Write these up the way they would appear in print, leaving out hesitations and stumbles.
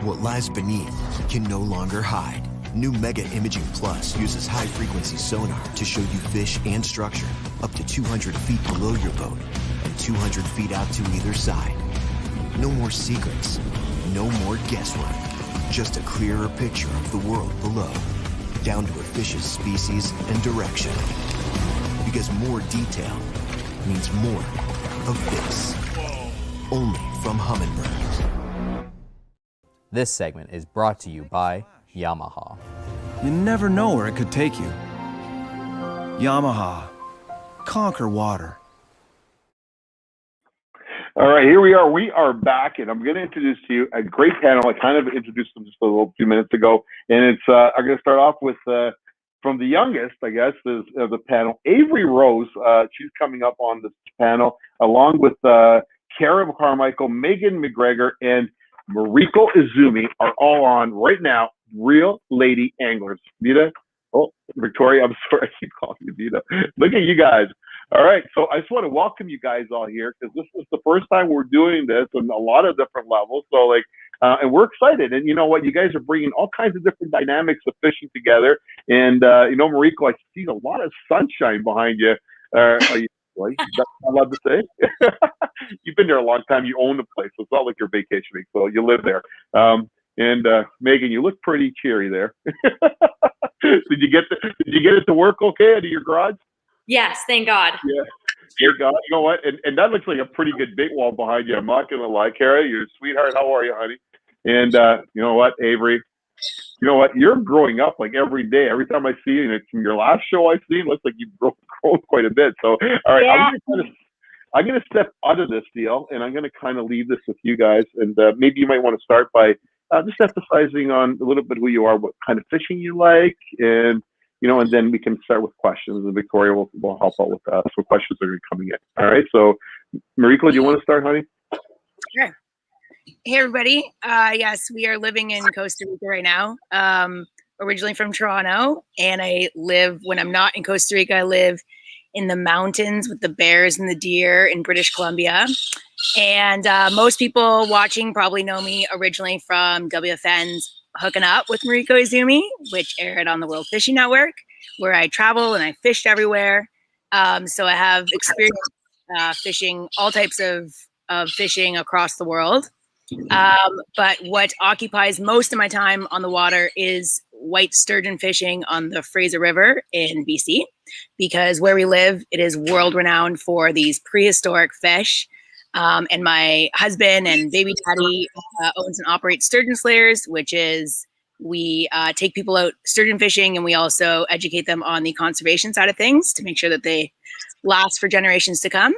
What lies beneath can no longer hide. New Mega Imaging Plus uses high-frequency sonar to show you fish and structure up to 200 feet below your boat and 200 feet out to either side. No more secrets, no more guesswork. Just a clearer picture of the world below, down to a fish's species and direction. Because more detail means more of this. Only from Humminbird. This segment is brought to you by Yamaha. You never know where it could take you. Yamaha. Conquer water. All right, here we are. We are back, and I'm going to introduce to you a great panel. I kind of introduced them just a few minutes ago, and it's I'm going to start off with from the youngest, I guess, of the panel, Averie Rose. She's coming up on this panel, along with Cara Carmichael, McGregor, and Mariko Izumi are all on right now. Real lady anglers. Vita, oh, Victoria, I'm sorry, I keep calling you Vita. Look at you guys. All right, so I just want to welcome you guys all here because this is the first time we're doing this on a lot of different levels. So like, and we're excited. And you know what? You guys are bringing all kinds of different dynamics of fishing together. And you know, Mariko, I see a lot of sunshine behind you. Are you? Well, that's not allowed to say. You've been there a long time. You own the place, so it's not like you're vacationing. So you live there. And Megan, you look pretty cheery there. Did you get it to work okay out of your garage? Yes, thank God. Yeah, thank God. You know what? And that looks like a pretty good bait wall behind you. I'm not gonna lie, Cara, you're a sweetheart. How are you, honey? And you know what, Averie? You know what? You're growing up like every day. Every time I see you, and from your last show I've seen, it looks like you've grown quite a bit. So, all right, Yeah. I'm going to step out of this deal, and I'm going to kind of leave this with you guys. And maybe you might want to start by just emphasizing on a little bit who you are, what kind of fishing you like, and you know, and then we can start with questions. And Victoria will help out with some questions that are coming in. All right. So, Mariko, do you want to start, honey? Sure. Hey, everybody. Yes, we are living in Costa Rica right now. Originally from Toronto, and I live, when I'm not in Costa Rica, I live in the mountains with the bears and the deer in British Columbia. And most people watching probably know me originally from WFN's Hooking Up with Mariko Izumi, which aired on the World Fishing Network, where I travel and I fished everywhere. So I have experience fishing all types of fishing across the world. But what occupies most of my time on the water is white sturgeon fishing on the Fraser River in BC, because where we live, it is world renowned for these prehistoric fish. And my husband and baby daddy owns and operates Sturgeon Slayers, which is we take people out sturgeon fishing, and we also educate them on the conservation side of things to make sure that they last for generations to come.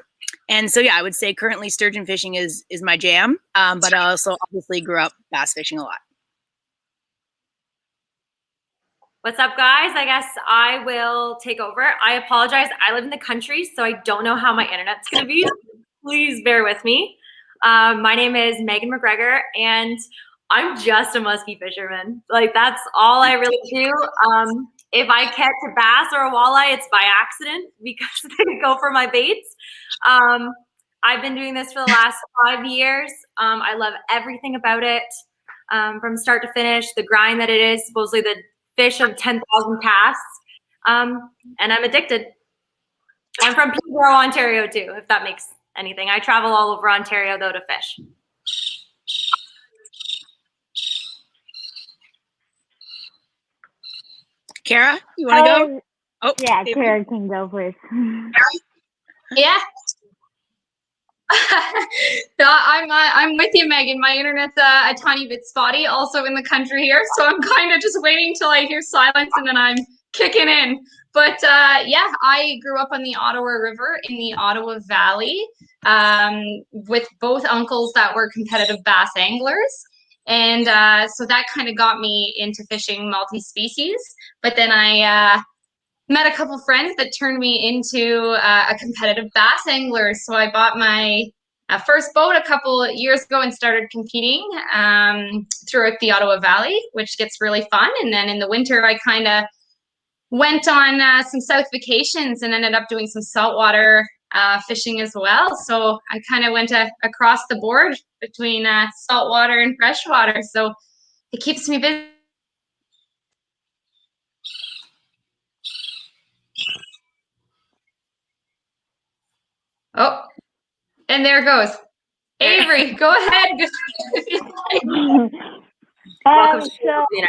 And so, yeah, I would say currently sturgeon fishing is my jam, but I also obviously grew up bass fishing a lot. What's up, guys? I guess I will take over. I apologize. I live in the country, so I don't know how my internet's going to be. Please bear with me. My name is McGregor, and I'm just a musky fisherman. Like, that's all I really do. If I catch a bass or a walleye, it's by accident because they go for my baits. I've been doing this for the last 5 years. I love everything about it, from start to finish, the grind that it is, supposedly the fish of 10,000 casts, and I'm addicted. I'm from Peterborough, Ontario, too, if that makes anything. I travel all over Ontario, though, to fish. Cara, you want to go? Oh, yeah, Cara can go, please. Yeah. No, I'm with you, Megan. My internet's a tiny bit spotty, also in the country here, so I'm kind of just waiting till I hear silence and then I'm kicking in. But yeah, I grew up on the Ottawa River in the Ottawa Valley with both uncles that were competitive bass anglers. And so that kind of got me into fishing multi-species. But then I met a couple friends that turned me into a competitive bass angler. So I bought my first boat a couple years ago and started competing throughout the Ottawa Valley, which gets really fun. And then in the winter, I kind of went on some south vacations and ended up doing some saltwater fishing as well. So I kind of went across the board between saltwater and freshwater. So It keeps me busy. Oh, and there it goes. Averie, go ahead. Welcome to So the United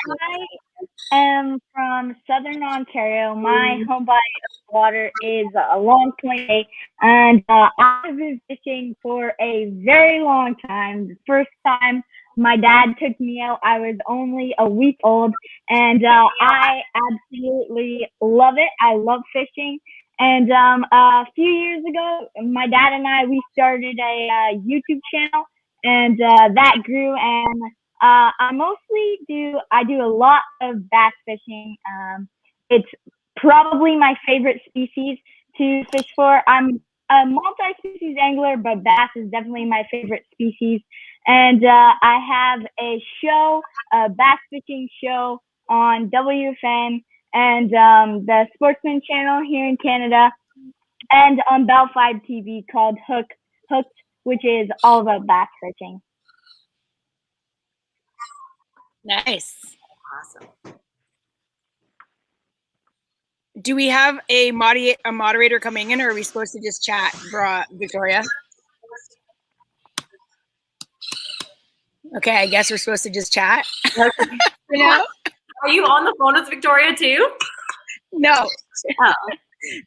I am from Southern Ontario. My home body of water is Long Point Bay, and I've been fishing for a very long time. The first time my dad took me out, I was only a week old, and I absolutely love it. I love fishing. And a few years ago, my dad and we started a YouTube channel, and that grew. And I do a lot of bass fishing. It's probably my favorite species to fish for. I'm a multi-species angler, but bass is definitely my favorite species. And I have a show, a bass fishing show on WFN and the Sportsman Channel here in Canada, and on Bell 5 TV called Hooked, which is all about bass fishing. Nice. Awesome. Do we have a moderator coming in, or are we supposed to just chat, Victoria? Okay, I guess we're supposed to just chat. You know? Are you on the phone with Victoria too? No. Oh.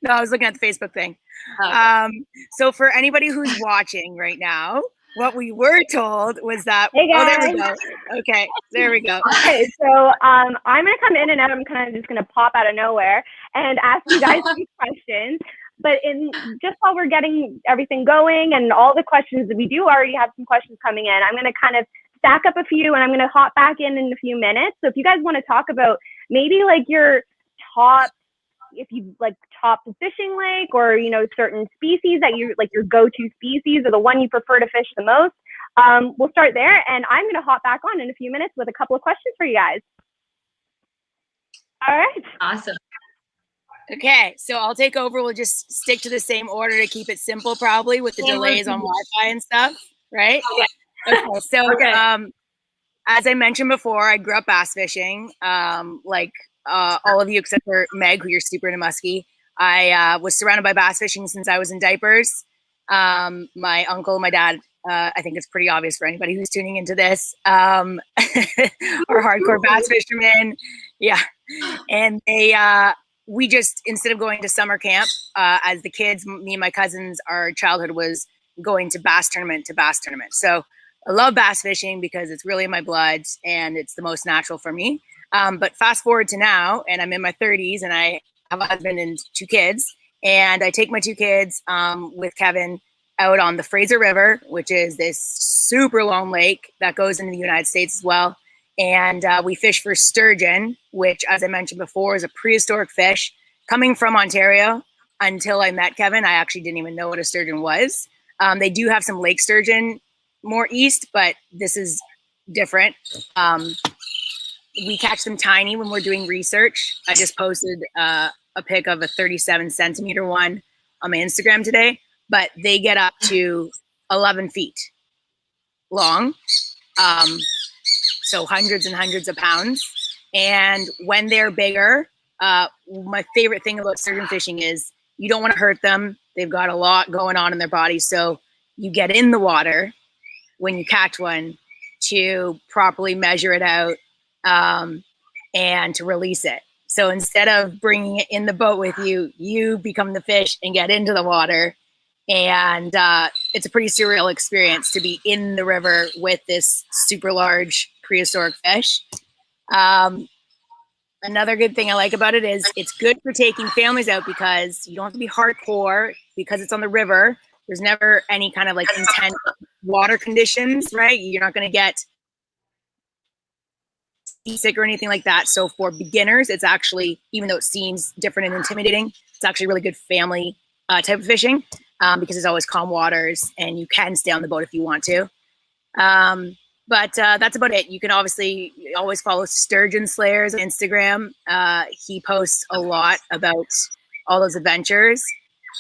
No, I was looking at the Facebook thing. Okay. So for anybody who's watching right now, what we were told was that, Hey oh, there we guys. go. Okay, there we go. Okay, so I'm gonna come in and out. I'm kind of just gonna pop out of nowhere and ask you guys some questions. But just while we're getting everything going and all the questions that we do already have some questions coming in, I'm gonna kind of stack up a few and I'm gonna hop back in a few minutes. So if you guys want to talk about maybe like your top, if you like top fishing lake, or certain species that you like, your go-to species or the one you prefer to fish the most, we'll start there, and I'm going to hop back on in a few minutes with a couple of questions for you guys. All right. Awesome. Okay, so I'll take over. We'll just stick to the same order to keep it simple, probably with the delays on Wi-Fi and stuff, right? Okay. So, as I mentioned before, I grew up bass fishing, like all of you except for Meg, who you're super into muskie. I was surrounded by bass fishing since I was in diapers. My uncle, my dad, I think it's pretty obvious for anybody who's tuning into this, are hardcore bass fishermen. Yeah. And we just, instead of going to summer camp, as the kids, me and my cousins, our childhood was going to bass tournament to bass tournament. So I love bass fishing because it's really in my blood and it's the most natural for me. But fast forward to now, and I'm in my 30s, and I have a husband and 2 kids, and I take my 2 kids with Kevin out on the Fraser River, which is this super long lake that goes into the United States as well. And we fish for sturgeon, which, as I mentioned before, is a prehistoric fish. Coming from Ontario, until I met Kevin, I actually didn't even know what a sturgeon was. They do have some lake sturgeon more east, but this is different. We catch them tiny when we're doing research. I just posted a pic of a 37 centimeter one on my Instagram today, but they get up to 11 feet long. So hundreds and hundreds of pounds. And when they're bigger, my favorite thing about sturgeon fishing is you don't want to hurt them. They've got a lot going on in their body. So you get in the water when you catch one to properly measure it out and to release it. So instead of bringing it in the boat with you, you become the fish and get into the water. And it's a pretty surreal experience to be in the river with this super large prehistoric fish. Another good thing I like about it is it's good for taking families out because you don't have to be hardcore because it's on the river. There's never any kind of like intense water conditions, right? You're not going to get seasick or anything like that. So for beginners, it's actually, even though it seems different and intimidating, it's actually really good family type of fishing because there's always calm waters and you can stay on the boat if you want to. But that's about it. You can obviously always follow Sturgeon Slayers on Instagram. He posts a lot about all those adventures.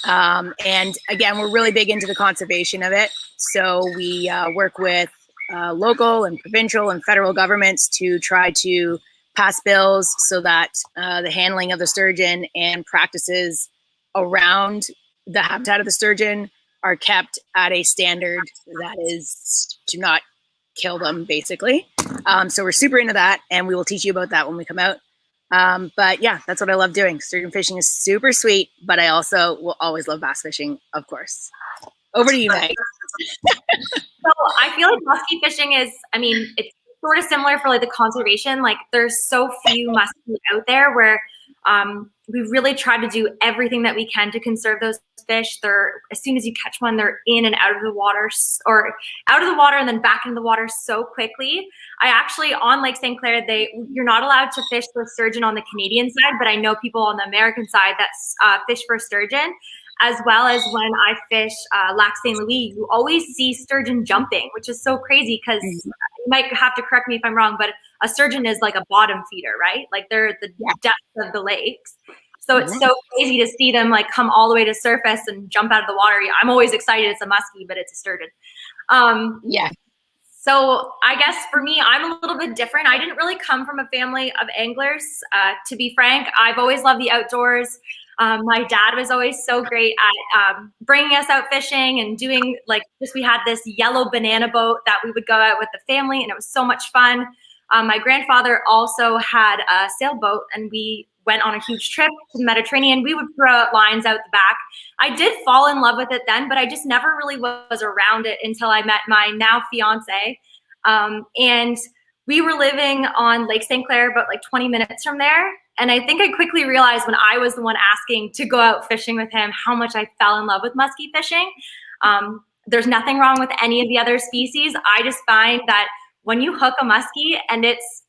And again, we're really big into the conservation of it. So we work with local and provincial and federal governments to try to pass bills so that the handling of the sturgeon and practices around the habitat of the sturgeon are kept at a standard that is to not kill them, basically. So we're super into that, and we will teach you about that when we come out. But yeah, that's what I love doing. Sturgeon fishing is super sweet, but I also will always love bass fishing, of course. Over to you, Meg. So I feel like muskie fishing is, I mean, it's sort of similar for like the conservation. Like there's so few muskie out there where we really try to do everything that we can to conserve those fish. They're, as soon as you catch one, they're in and out of the water, or out of the water and then back into the water so quickly. I actually, on Lake St. Clair, you're not allowed to fish for sturgeon on the Canadian side, but I know people on the American side that fish for sturgeon. As well as when I fish Lac St. Louis, you always see sturgeon jumping, which is so crazy because you might have to correct me if I'm wrong, but a sturgeon is like a bottom feeder, right? Like they're at the depth of the lakes. So it's so crazy to see them like come all the way to surface and jump out of the water. I'm always excited it's a muskie, but it's a sturgeon. So I guess for me, I'm a little bit different. I didn't really come from a family of anglers. To be frank, I've always loved the outdoors. My dad was always so great at bringing us out fishing and doing we had this yellow banana boat that we would go out with the family, and it was so much fun. My grandfather also had a sailboat, and we went on a huge trip to the Mediterranean. We would throw out lines out the back. I did fall in love with it then, but I just never really was around it until I met my now fiance. And we were living on Lake St. Clair, about like 20 minutes from there. And I think I quickly realized when I was the one asking to go out fishing with him, how much I fell in love with muskie fishing. There's nothing wrong with any of the other species. I just find that when you hook a muskie and it's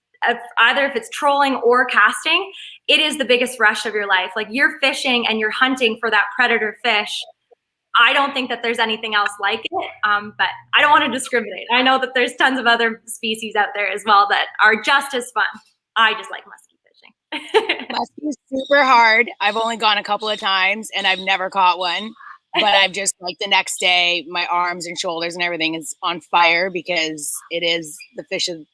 either if it's trolling or casting, it is the biggest rush of your life. Like you're fishing and you're hunting for that predator fish. I don't think that there's anything else like it, but I don't want to discriminate. I know that there's tons of other species out there as well that are just as fun. I just like muskie fishing. Muskie is super hard. I've only gone a couple of times and I've never caught one, but I've just like the next day, my arms and shoulders and everything is on fire because it is the fish of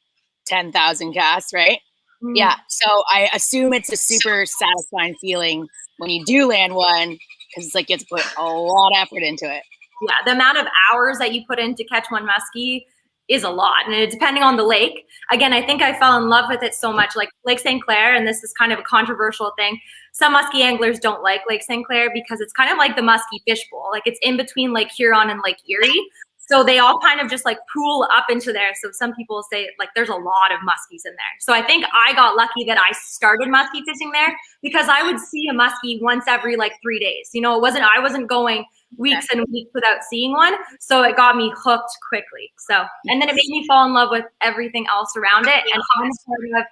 10,000 casts, right? Mm. Yeah. So I assume it's a super satisfying feeling when you do land one, because it's like you have to put a lot of effort into it. Yeah, the amount of hours that you put in to catch one muskie is a lot, and it's depending on the lake. Again, I think I fell in love with it so much, like Lake St. Clair, and this is kind of a controversial thing. Some muskie anglers don't like Lake St. Clair because it's kind of like the muskie fishbowl. Like it's in between Lake Huron and Lake Erie. So they all kind of just like pool up into there. So some people say like there's a lot of muskies in there. So I think I got lucky that I started muskie fishing there because I would see a muskie once every like 3 days. You know, I wasn't going weeks and weeks without seeing one. So it got me hooked quickly. So, and then it made me fall in love with everything else around it. And I'm part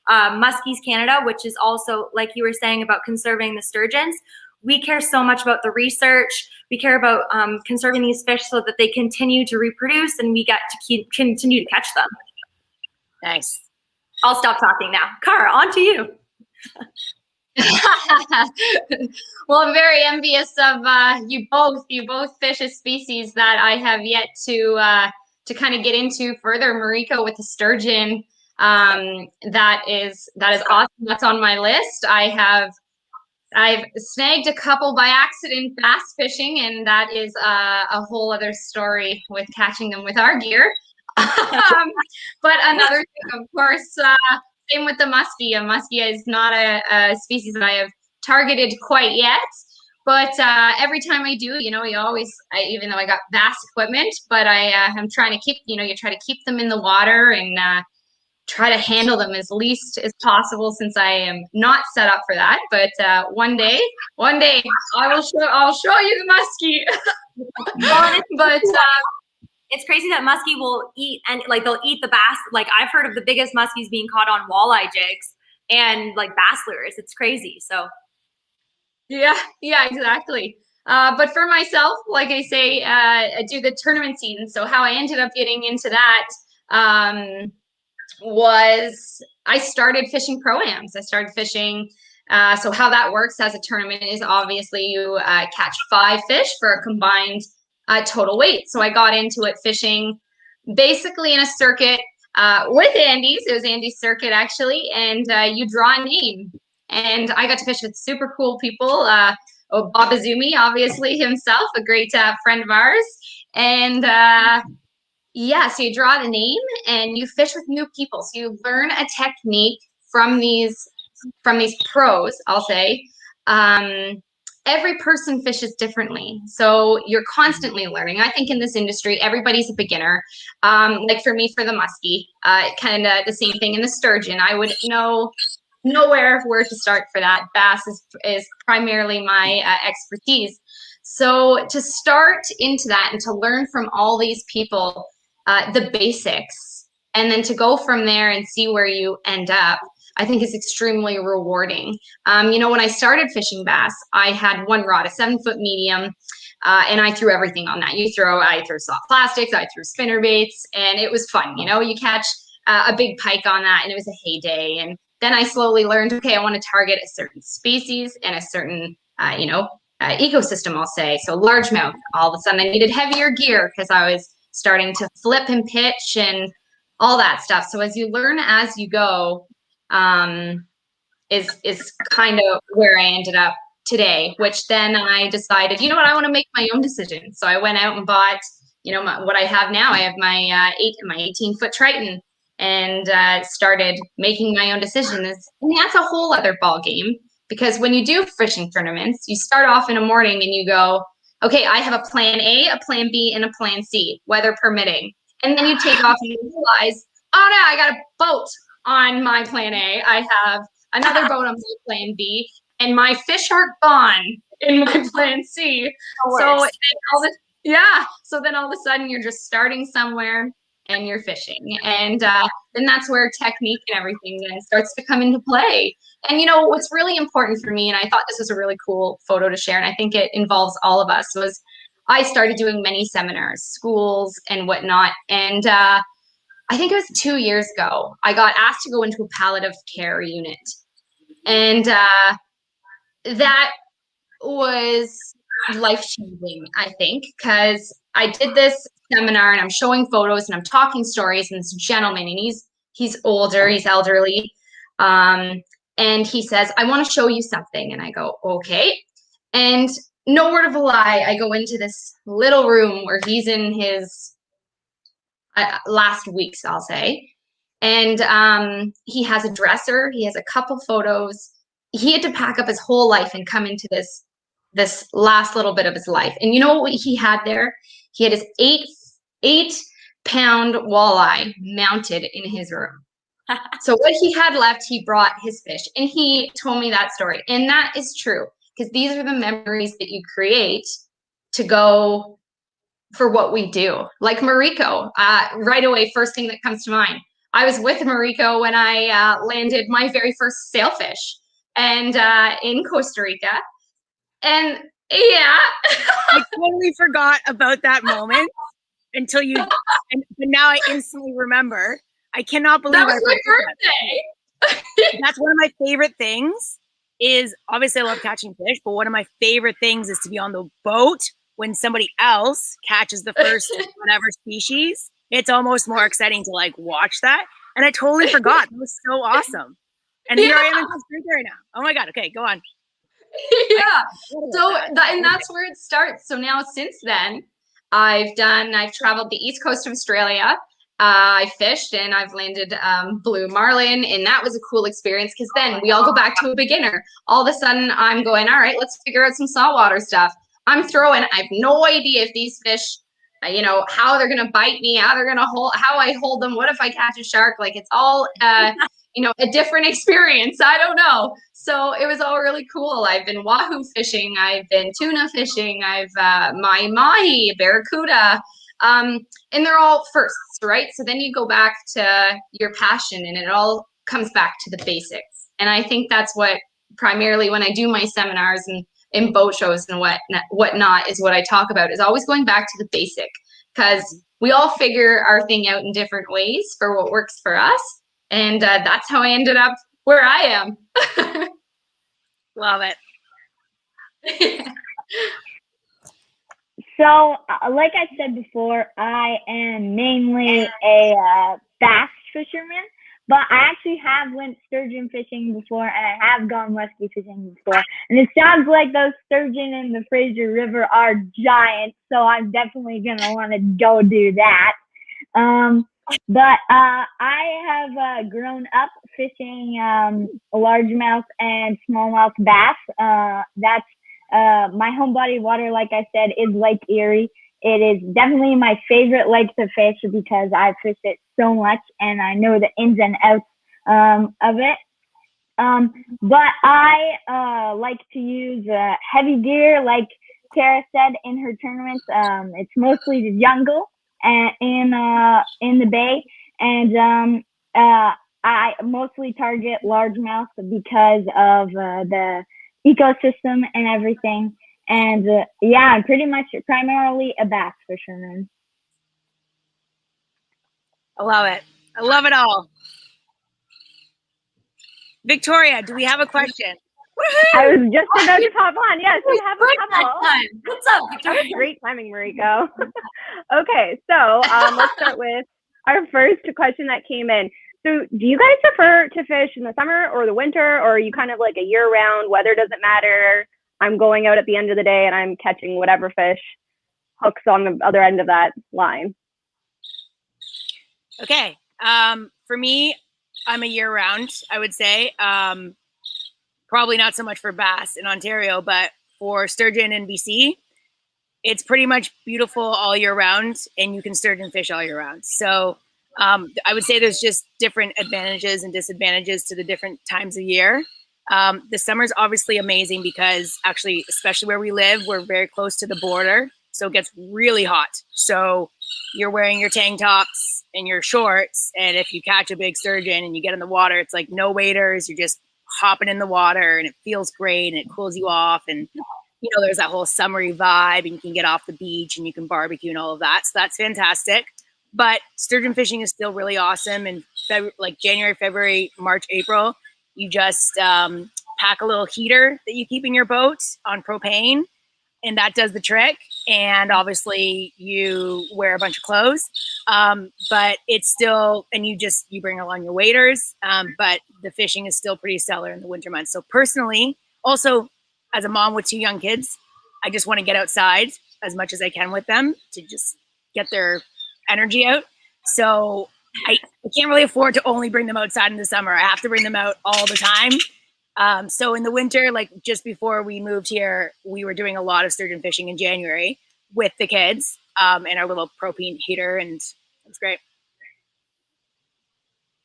of Muskies Canada, which is also, like you were saying, about conserving the sturgeons. We care so much about the research. We care about conserving these fish so that they continue to reproduce and we get to continue to catch them. Nice. I'll stop talking now. Cara, on to you. Well, I'm very envious of you both. You both fish a species that I have yet to kind of get into further. Mariko with the sturgeon. That is awesome. That's on my list. I've snagged a couple by accident bass fishing, and that is a whole other story with catching them with our gear. But another thing, of course, same with the muskie. A muskie is not a species that I have targeted quite yet. But every time I do, you know, even though I got bass equipment, but I'm trying to keep, you try to keep them in the water and try to handle them as least as possible since I am not set up for that. But one day I'll show you the muskie. But it's crazy that muskie will eat and like they'll eat the bass. Like I've heard of the biggest muskies being caught on walleye jigs and like bass lures. It's crazy. So yeah, exactly. But for myself, like I say, I do the tournament season. So how I ended up getting into that was I started fishing pro-ams. I started fishing. So how that works as a tournament is obviously you catch 5 fish for a combined total weight. So I got into it fishing basically in a circuit with Andy's. It was Andy's circuit actually, and you draw a name. And I got to fish with super cool people. Bob Izumi, obviously himself, a great friend of ours. And yeah, so you draw the name and you fish with new people. So you learn a technique from these pros, I'll say. Every person fishes differently. So you're constantly learning. I think in this industry, everybody's a beginner. Like for me, for the muskie, kind of the same thing in the sturgeon. I would know nowhere where to start for that. Bass is primarily my expertise. So to start into that and to learn from all these people, the basics, and then to go from there and see where you end up, I think is extremely rewarding. You know, when I started fishing bass, I had one rod, a 7-foot medium, and I threw everything on that. I threw soft plastics, I threw spinner baits, and it was fun. You know, you catch a big pike on that, and it was a heyday. And then I slowly learned, okay, I want to target a certain species and a certain, ecosystem, I'll say. So largemouth, all of a sudden I needed heavier gear because I was starting to flip and pitch and all that stuff. So as you learn as you go, is kind of where I ended up today, which then I decided, you know what, I want to make my own decisions. So I went out and bought, you know, what I have now. I have my 18-foot Triton, and started making my own decisions. And that's a whole other ball game, because when you do fishing tournaments, you start off in a morning and you go, okay, I have a plan A, a plan B, and a plan C, weather permitting. And then you take off and you realize, oh no, I got a boat on my plan A. I have another boat on my plan B, and my fish aren't gone in my plan C. So then all of a sudden you're just starting somewhere and you're fishing. And then that's where technique and everything then starts to come into play. And you know, what's really important for me, and I thought this was a really cool photo to share, and I think it involves all of us, was I started doing many seminars, schools and whatnot. And I think it was 2 years ago, I got asked to go into a palliative care unit. And that was life-changing, I think, because I did this seminar and I'm showing photos and I'm talking stories, and this gentleman, and he's older, he's elderly, and he says, I want to show you something. And I go, okay. And no word of a lie, I go into this little room where he's in his last weeks, I'll say. And he has a dresser, he has a couple photos. He had to pack up his whole life and come into this last little bit of his life. And you know what he had there? He had his 8-pound walleye mounted in his room. So what he had left, he brought his fish, and he told me that story. And that is true, because these are the memories that you create to go for what we do. Like Mariko, right away, first thing that comes to mind. I was with Mariko when I landed my very first sailfish, and in Costa Rica. And yeah. I totally forgot about that moment until you, and now I instantly remember. I cannot believe that was my birthday. That's one of my favorite things. Is obviously I love catching fish, but one of my favorite things is to be on the boat when somebody else catches the first whatever species. It's almost more exciting to like watch that. And I totally forgot. It was so awesome. And here I am in Costa Rica right now. Oh my God. Okay, go on. Yeah. So and that's where it starts. So now since then, I've traveled the east coast of Australia. I fished and I've landed blue marlin, and that was a cool experience, because then we all go back to a beginner. All of a sudden I'm going, all right, let's figure out some saltwater stuff. I'm throwing, I have no idea if these fish, you know, how they're going to bite me, how I hold them. What if I catch a shark? Like, it's all, you know, a different experience. I don't know. So it was all really cool. I've been wahoo fishing. I've been tuna fishing. I've mahi, barracuda. And they're all firsts, right? So then you go back to your passion, and it all comes back to the basics. And I think that's what primarily when I do my seminars and in boat shows and whatnot is what I talk about, is always going back to the basic, because we all figure our thing out in different ways for what works for us. And that's how I ended up where I am. Love it. So, like I said before, I am mainly a bass fisherman, but I actually have went sturgeon fishing before, and I have gone muskie fishing before. And it sounds like those sturgeon in the Fraser River are giant, so I'm definitely gonna want to go do that. But I have grown up fishing largemouth and smallmouth bass. That's my home body of water, like I said, is Lake Erie. It is definitely my favorite lake to fish because I've fished it so much and I know the ins and outs of it. But I like to use heavy gear, like Cara said in her tournaments. It's mostly the jungle and in the bay, and I mostly target largemouth because of the ecosystem and everything. And yeah, I'm pretty much primarily a bass fisherman. I love it. I love it all. Victoria, do we have a question? I was just about to pop on. Yes, we have a couple. What's up, Victoria? Great timing, Mariko. Okay, so let's start with our first question that came in. So do you guys prefer to fish in the summer or the winter, or are you kind of like a year-round, weather doesn't matter, I'm going out at the end of the day and I'm catching whatever fish hooks on the other end of that line? Okay. For me, I'm a year-round, I would say. Probably not so much for bass in Ontario, but for sturgeon in BC, it's pretty much beautiful all year round, and you can sturgeon fish all year round. So I would say there's just different advantages and disadvantages to the different times of year. The summer's obviously amazing because actually, especially where we live, we're very close to the border. So it gets really hot. So you're wearing your tank tops and your shorts. And if you catch a big sturgeon and you get in the water, it's like no waders. You're just hopping in the water and it feels great and it cools you off. And, you know, there's that whole summery vibe and you can get off the beach and you can barbecue and all of that. So that's fantastic. But sturgeon fishing is still really awesome. And like January, February, March, April, you just pack a little heater that you keep in your boat on propane, and that does the trick. And obviously you wear a bunch of clothes, but it's still, and you bring along your waders, but the fishing is still pretty stellar in the winter months. So personally, also as a mom with 2 young kids, I just want to get outside as much as I can with them to just get their energy out. So I can't really afford to only bring them outside in the summer. I have to bring them out all the time. So in the winter, like just before we moved here, we were doing a lot of sturgeon fishing in January with the kids and our little propane heater, and it was great.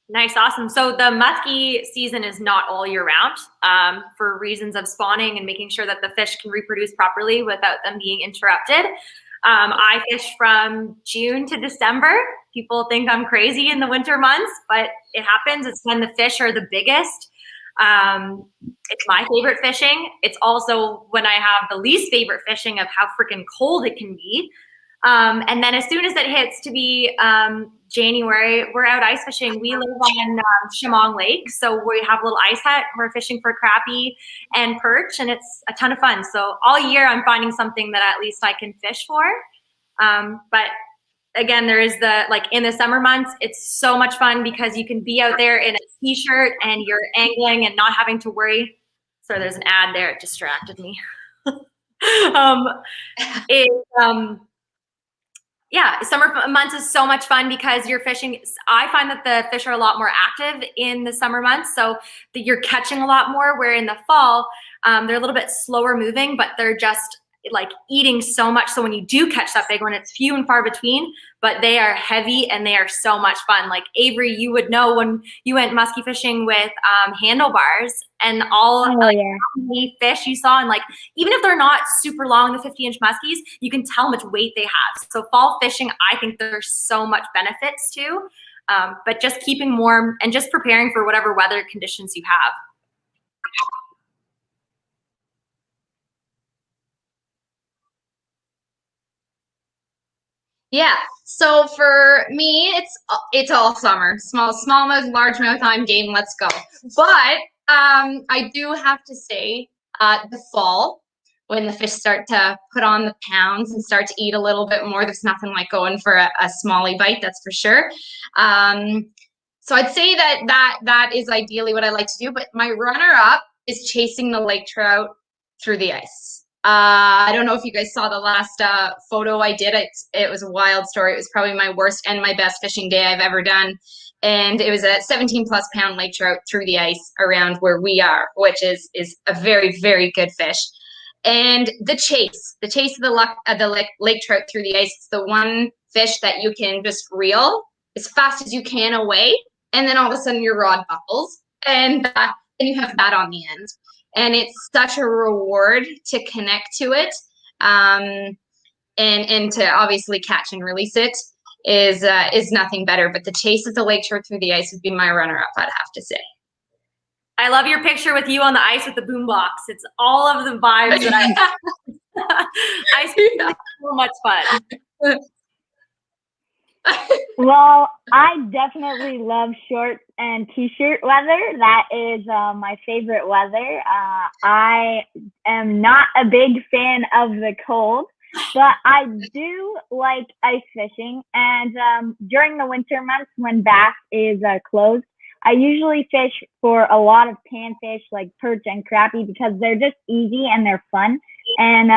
Nice, awesome. So the muskie season is not all year round for reasons of spawning and making sure that the fish can reproduce properly without them being interrupted. I fish from June to December. People think I'm crazy in the winter months, but it happens. It's when the fish are the biggest. It's my favorite fishing. It's also when I have the least favorite fishing of how freaking cold it can be. And then as soon as it hits to be January, we're out ice fishing. We live on Chemong Lake, so we have a little ice hut. We're fishing for crappie and perch, and it's a ton of fun. So all year I'm finding something that at least I can fish for. But again, there is in the summer months, it's so much fun because you can be out there in a t-shirt and you're angling and not having to worry. So there's an ad there, it distracted me. Yeah, summer months is so much fun because you're fishing. I find that the fish are a lot more active in the summer months, so that you're catching a lot more, where in the fall, they're a little bit slower moving, but they're just like eating so much. So when you do catch that big one, it's few and far between, but they are heavy and they are so much fun. Like Averie, you would know when you went musky fishing with handlebars and all how many fish you saw. And like, even if they're not super long, the 50-inch muskies, you can tell how much weight they have. So fall fishing, I think there's so much benefits to, but just keeping warm and just preparing for whatever weather conditions you have. Yeah. So for me, it's all summer. Smallmouth, largemouth, I'm game. Let's go. But I do have to say, the fall, when the fish start to put on the pounds and start to eat a little bit more. There's nothing like going for a smallie bite, that's for sure. So I'd say that is ideally what I like to do. But my runner-up is chasing the lake trout through the ice. I don't know if you guys saw the last photo I did. It was a wild story. It was probably my worst and my best fishing day I've ever done. And it was a 17+ pound lake trout through the ice around where we are, which is a very, very good fish. And the chase of the lake trout through the ice, it's the one fish that you can just reel as fast as you can away. And then all of a sudden your rod buckles and you have that on the end. And it's such a reward to connect to it, and to obviously catch and release it is nothing better. But the chase of the lake trout through the ice would be my runner-up, I'd have to say. I love your picture with you on the ice with the boombox. It's all of the vibes that ice fishing is so much fun. Well, I definitely love shorts and t-shirt weather. That is my favorite weather. I am not a big fan of the cold, but I do like ice fishing. And during the winter months when bass is closed, I usually fish for a lot of panfish like perch and crappie because they're just easy and they're fun. And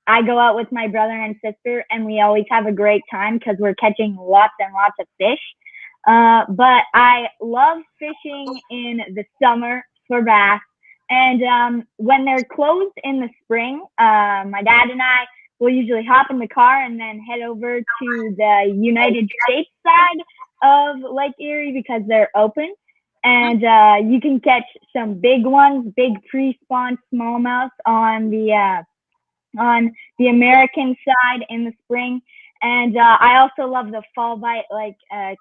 I go out with my brother and sister and we always have a great time because we're catching lots and lots of fish. But I love fishing in the summer for bass. And when they're closed in the spring, my dad and I will usually hop in the car and then head over to the United States side of Lake Erie because they're open. And you can catch some big ones, big pre-spawn smallmouth on the American side in the spring. And I also love the fall bite. Like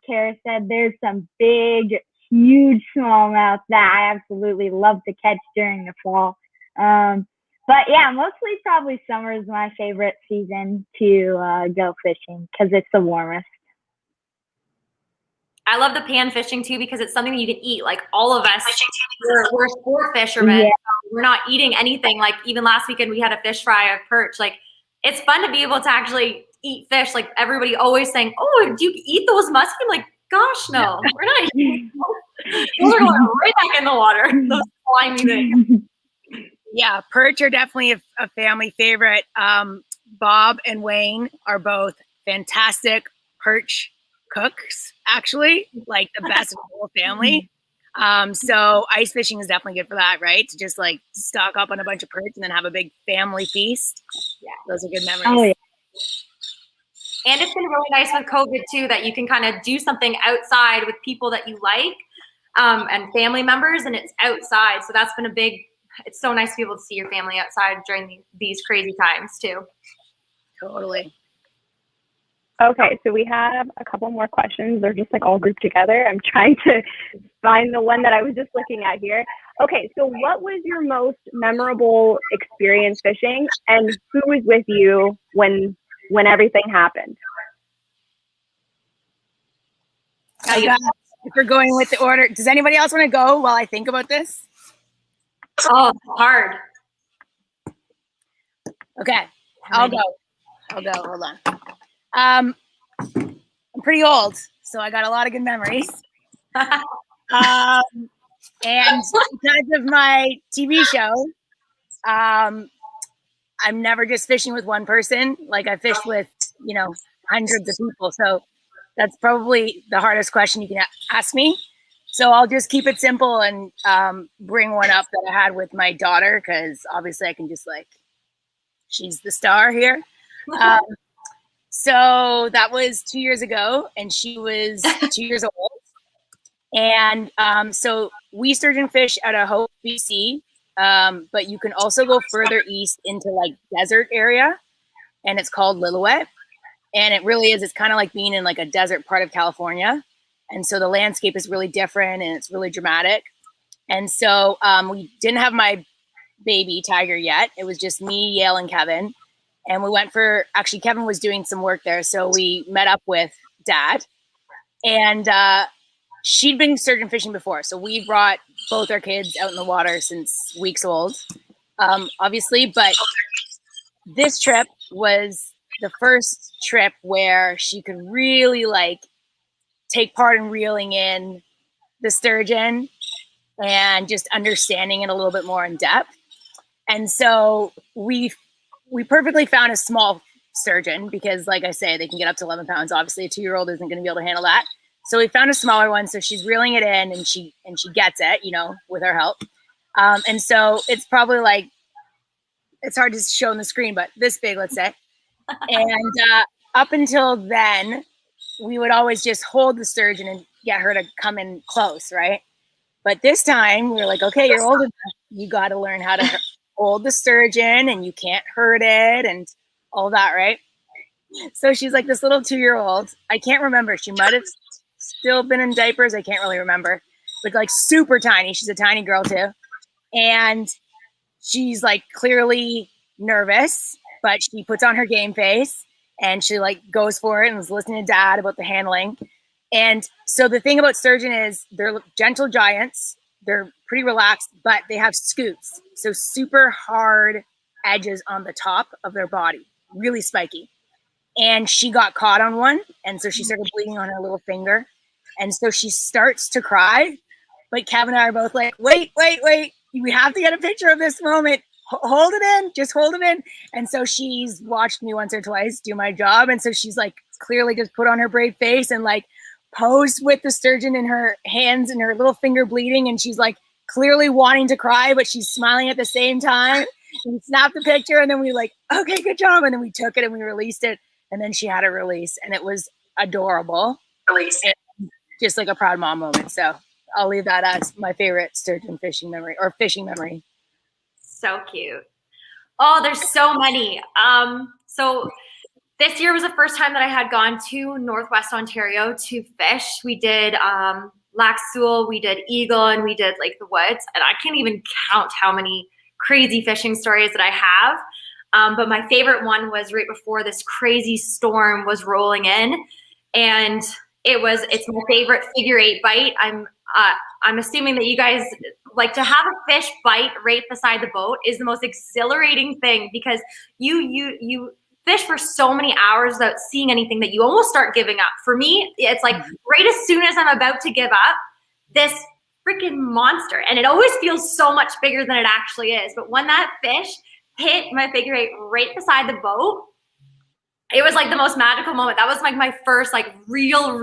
Cara said, there's some big, huge smallmouth that I absolutely love to catch during the fall. But yeah, mostly probably summer is my favorite season to go fishing because it's the warmest. I love the pan fishing too because it's something that you can eat. Like all of us, we're sport fishermen. Yeah. So we're not eating anything. Like even last weekend we had a fish fry of perch. Like it's fun to be able to actually eat fish. Like everybody always saying, "Oh, do you eat those muskies?" I'm like, "Gosh, no, we're not eating those. Those are going right back in the water." Those slimy things. Yeah, perch are definitely a family favorite. Bob and Wayne are both fantastic perch cooks, actually, like the best of the whole family. So ice fishing is definitely good for that, right? To just like stock up on a bunch of perch and then have a big family feast. Yeah, those are good memories. Oh, yeah. And it's been really nice with COVID too that you can kind of do something outside with people that you like and family members, and it's outside. So that's been it's so nice to be able to see your family outside during these crazy times too. Totally. Okay, so we have a couple more questions. They're just like all grouped together. I'm trying to find the one that I was just looking at here. Okay, so what was your most memorable experience fishing, and who was with you when everything happened? If we're going with the order, does anybody else want to go while I think about this? Oh, hard. Okay, I'll go. Hold on. I'm pretty old, so I got a lot of good memories. And because of my TV show, I'm never just fishing with one person. Like I fished with, hundreds of people. So that's probably the hardest question you can ask me. So I'll just keep it simple and bring one up that I had with my daughter, because obviously I can just she's the star here. So that was 2 years ago, and she was 2 years old. And so we sturgeon fish out of Hope, BC, but you can also go further east into desert area, and it's called Lillooet. And it really is, it's kind of like being in a desert part of California. And so the landscape is really different and it's really dramatic. And so we didn't have my baby Tiger yet. It was just me, Yale, and Kevin. And we went actually Kevin was doing some work there. So we met up with Dad, and she'd been sturgeon fishing before. So we brought both our kids out in the water since weeks old, obviously. But this trip was the first trip where she could really like take part in reeling in the sturgeon and just understanding it a little bit more in depth. And so we perfectly found a small sturgeon because, like I say, they can get up to 11 pounds. Obviously, a 2-year-old isn't going to be able to handle that. So we found a smaller one. So she's reeling it in, and she gets it, you know, with our help. And so it's probably like, it's hard to show on the screen, but this big, let's say. And up until then, we would always just hold the sturgeon and get her to come in close, right? But this time we were like, okay, you're old enough. You got to learn how to hold the sturgeon and you can't hurt it and all that, right? So she's like this little 2-year-old. I can't remember. She might have still been in diapers. I can't really remember. But like super tiny. She's a tiny girl too. And she's like clearly nervous, but she puts on her game face and she like goes for it and is listening to Dad about the handling. And so the thing about sturgeon is they're gentle giants. They're pretty relaxed, but they have scoots. So super hard edges on the top of their body, really spiky. And she got caught on one. And so she started bleeding on her little finger. And so she starts to cry. But Kevin and I are both like, wait. We have to get a picture of this moment. Hold it in, just hold it in. And so she's watched me once or twice do my job. And so she's like clearly just put on her brave face and like posed with the sturgeon in her hands and her little finger bleeding. And she's like clearly wanting to cry, but she's smiling at the same time. And we snapped the picture and then we like, okay, good job. And then we took it and we released it. And then she had a release and it was adorable. And just like a proud mom moment. So I'll leave that as my favorite sturgeon fishing memory or fishing memory. So cute. Oh, there's so many. So this year was the first time that I had gone to Northwest Ontario to fish. We did Lac Seul, we did Eagle, and we did Lake the Woods. And I can't even count how many crazy fishing stories that I have. But my favorite one was right before this crazy storm was rolling in. And it's my favorite figure 8 bite. I'm assuming that you guys like to have a fish bite right beside the boat is the most exhilarating thing because you fish for so many hours without seeing anything that you almost start giving up. For me, it's like right as soon as I'm about to give up, this freaking monster, and it always feels so much bigger than it actually is. But when that fish hit my figure 8 right beside the boat, it was like the most magical moment. That was like my first like real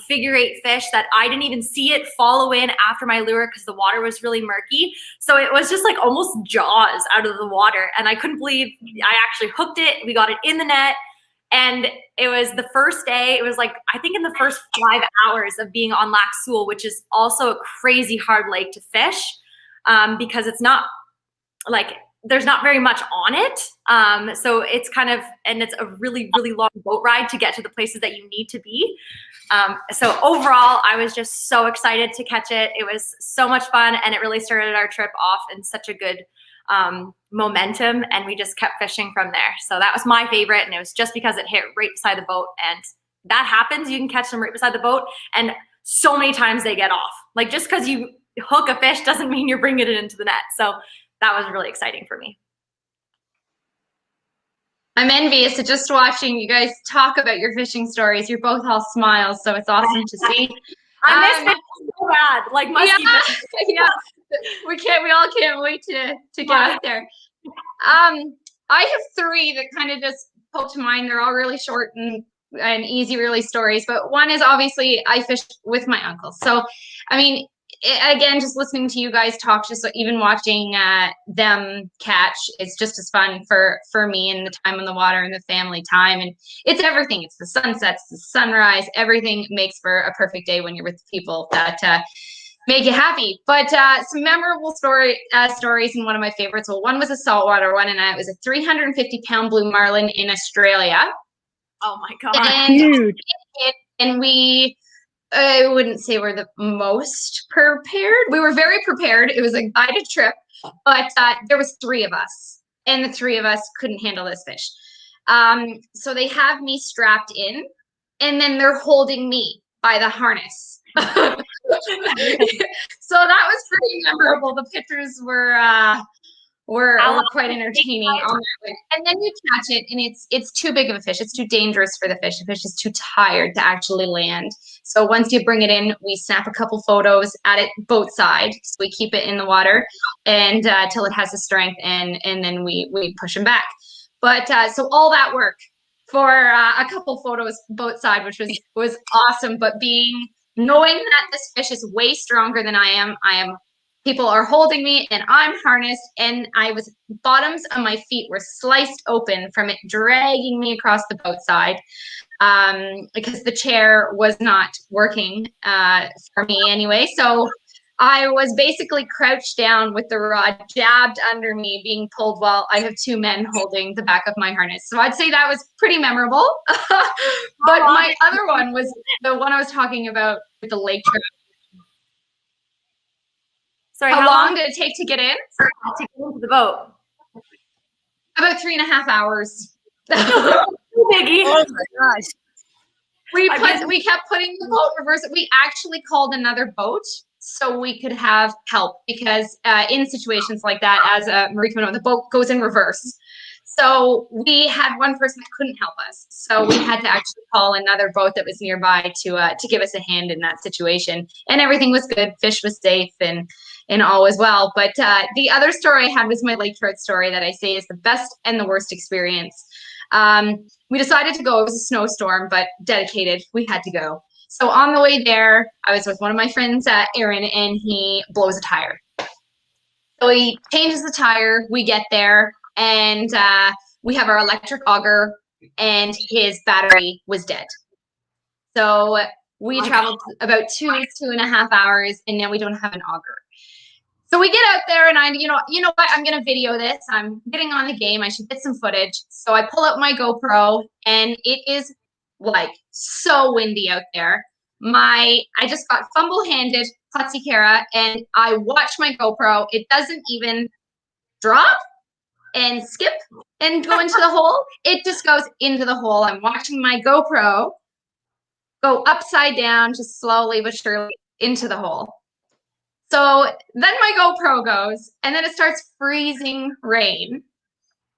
figure 8 fish that I didn't even see it follow in after my lure because the water was really murky. So it was just like almost Jaws out of the water. And I couldn't believe I actually hooked it. We got it in the net. And it was the first day. It was like, I think in the first 5 hours of being on Lac Seul, which is also a crazy hard lake to fish because it's not like, there's not very much on it. So it's kind of, and it's a really long boat ride to get to the places that you need to be. So overall, I was just so excited to catch it. It was so much fun and it really started our trip off in such a good momentum and we just kept fishing from there. So that was my favorite and it was just because it hit right beside the boat and that happens. You can catch them right beside the boat and so many times they get off. Like just because you hook a fish doesn't mean you're bringing it into the net. So that was really exciting for me. I'm envious of just watching you guys talk about your fishing stories. You're both all smiles, so it's awesome to see. I miss fishing so bad, like musky fish. Yeah, we all can't wait to get out there. I have 3 that kind of just poke to mind. They're all really short and easy, really stories. But one is obviously I fished with my uncle. So, I mean, again, just listening to you guys talk, just even watching them catch, it's just as fun for me and the time on the water and the family time. And it's everything. It's the sunsets, the sunrise, everything makes for a perfect day when you're with people that make you happy. But some memorable stories and one of my favorites. Well, one was a saltwater one, and it was a 350-pound blue marlin in Australia. Oh my God. And huge. And I wouldn't say we're the most prepared. We were very prepared. It was a guided trip, but there was 3 of us, and the 3 of us couldn't handle this fish. So they have me strapped in, and then they're holding me by the harness. So that was pretty memorable. The pictures were were quite entertaining on that way. And then you catch it, and it's too big of a fish. It's too dangerous for the fish. The fish is too tired to actually land. So once you bring it in, we snap a couple photos at it boat side. So we keep it in the water and till it has the strength, and then we push him back. But so all that work for a couple photos boat side, which was awesome. But knowing that this fish is way stronger than I am, people are holding me and I'm harnessed, and bottoms of my feet were sliced open from it dragging me across the boat side, because the chair was not working for me anyway. So I was basically crouched down with the rod jabbed under me, being pulled while I have two men holding the back of my harness. So I'd say that was pretty memorable. But my other one was the one I was talking about with the lake trout. Sorry, how long did it take to get in? To get into the boat. About 3.5 hours. Biggie. Oh my gosh. We kept putting the boat reverse. We actually called another boat so we could have help, because in situations like that, as Mariko knows, the boat goes in reverse. So we had one person that couldn't help us. So we had to actually call another boat that was nearby to give us a hand in that situation. And everything was good. Fish was safe and all was well. But the other story I had was my lake trout story that I say is the best and the worst experience. We decided to go. It was a snowstorm, but dedicated. We had to go. So on the way there, I was with one of my friends, Aaron, and he blows a tire. So he changes the tire. We get there, and we have our electric auger, and his battery was dead. So we traveled about 2.5 hours, and now we don't have an auger. So we get out there, and you know what? I'm going to video this. I'm getting on the game. I should get some footage. So I pull up my GoPro, and it is like so windy out there. I just got fumble-handed, klutzy Cara, and I watch my GoPro. It doesn't even drop and skip and go into the hole. It just goes into the hole. I'm watching my GoPro go upside down, just slowly but surely into the hole. So then my GoPro goes, and then it starts freezing rain.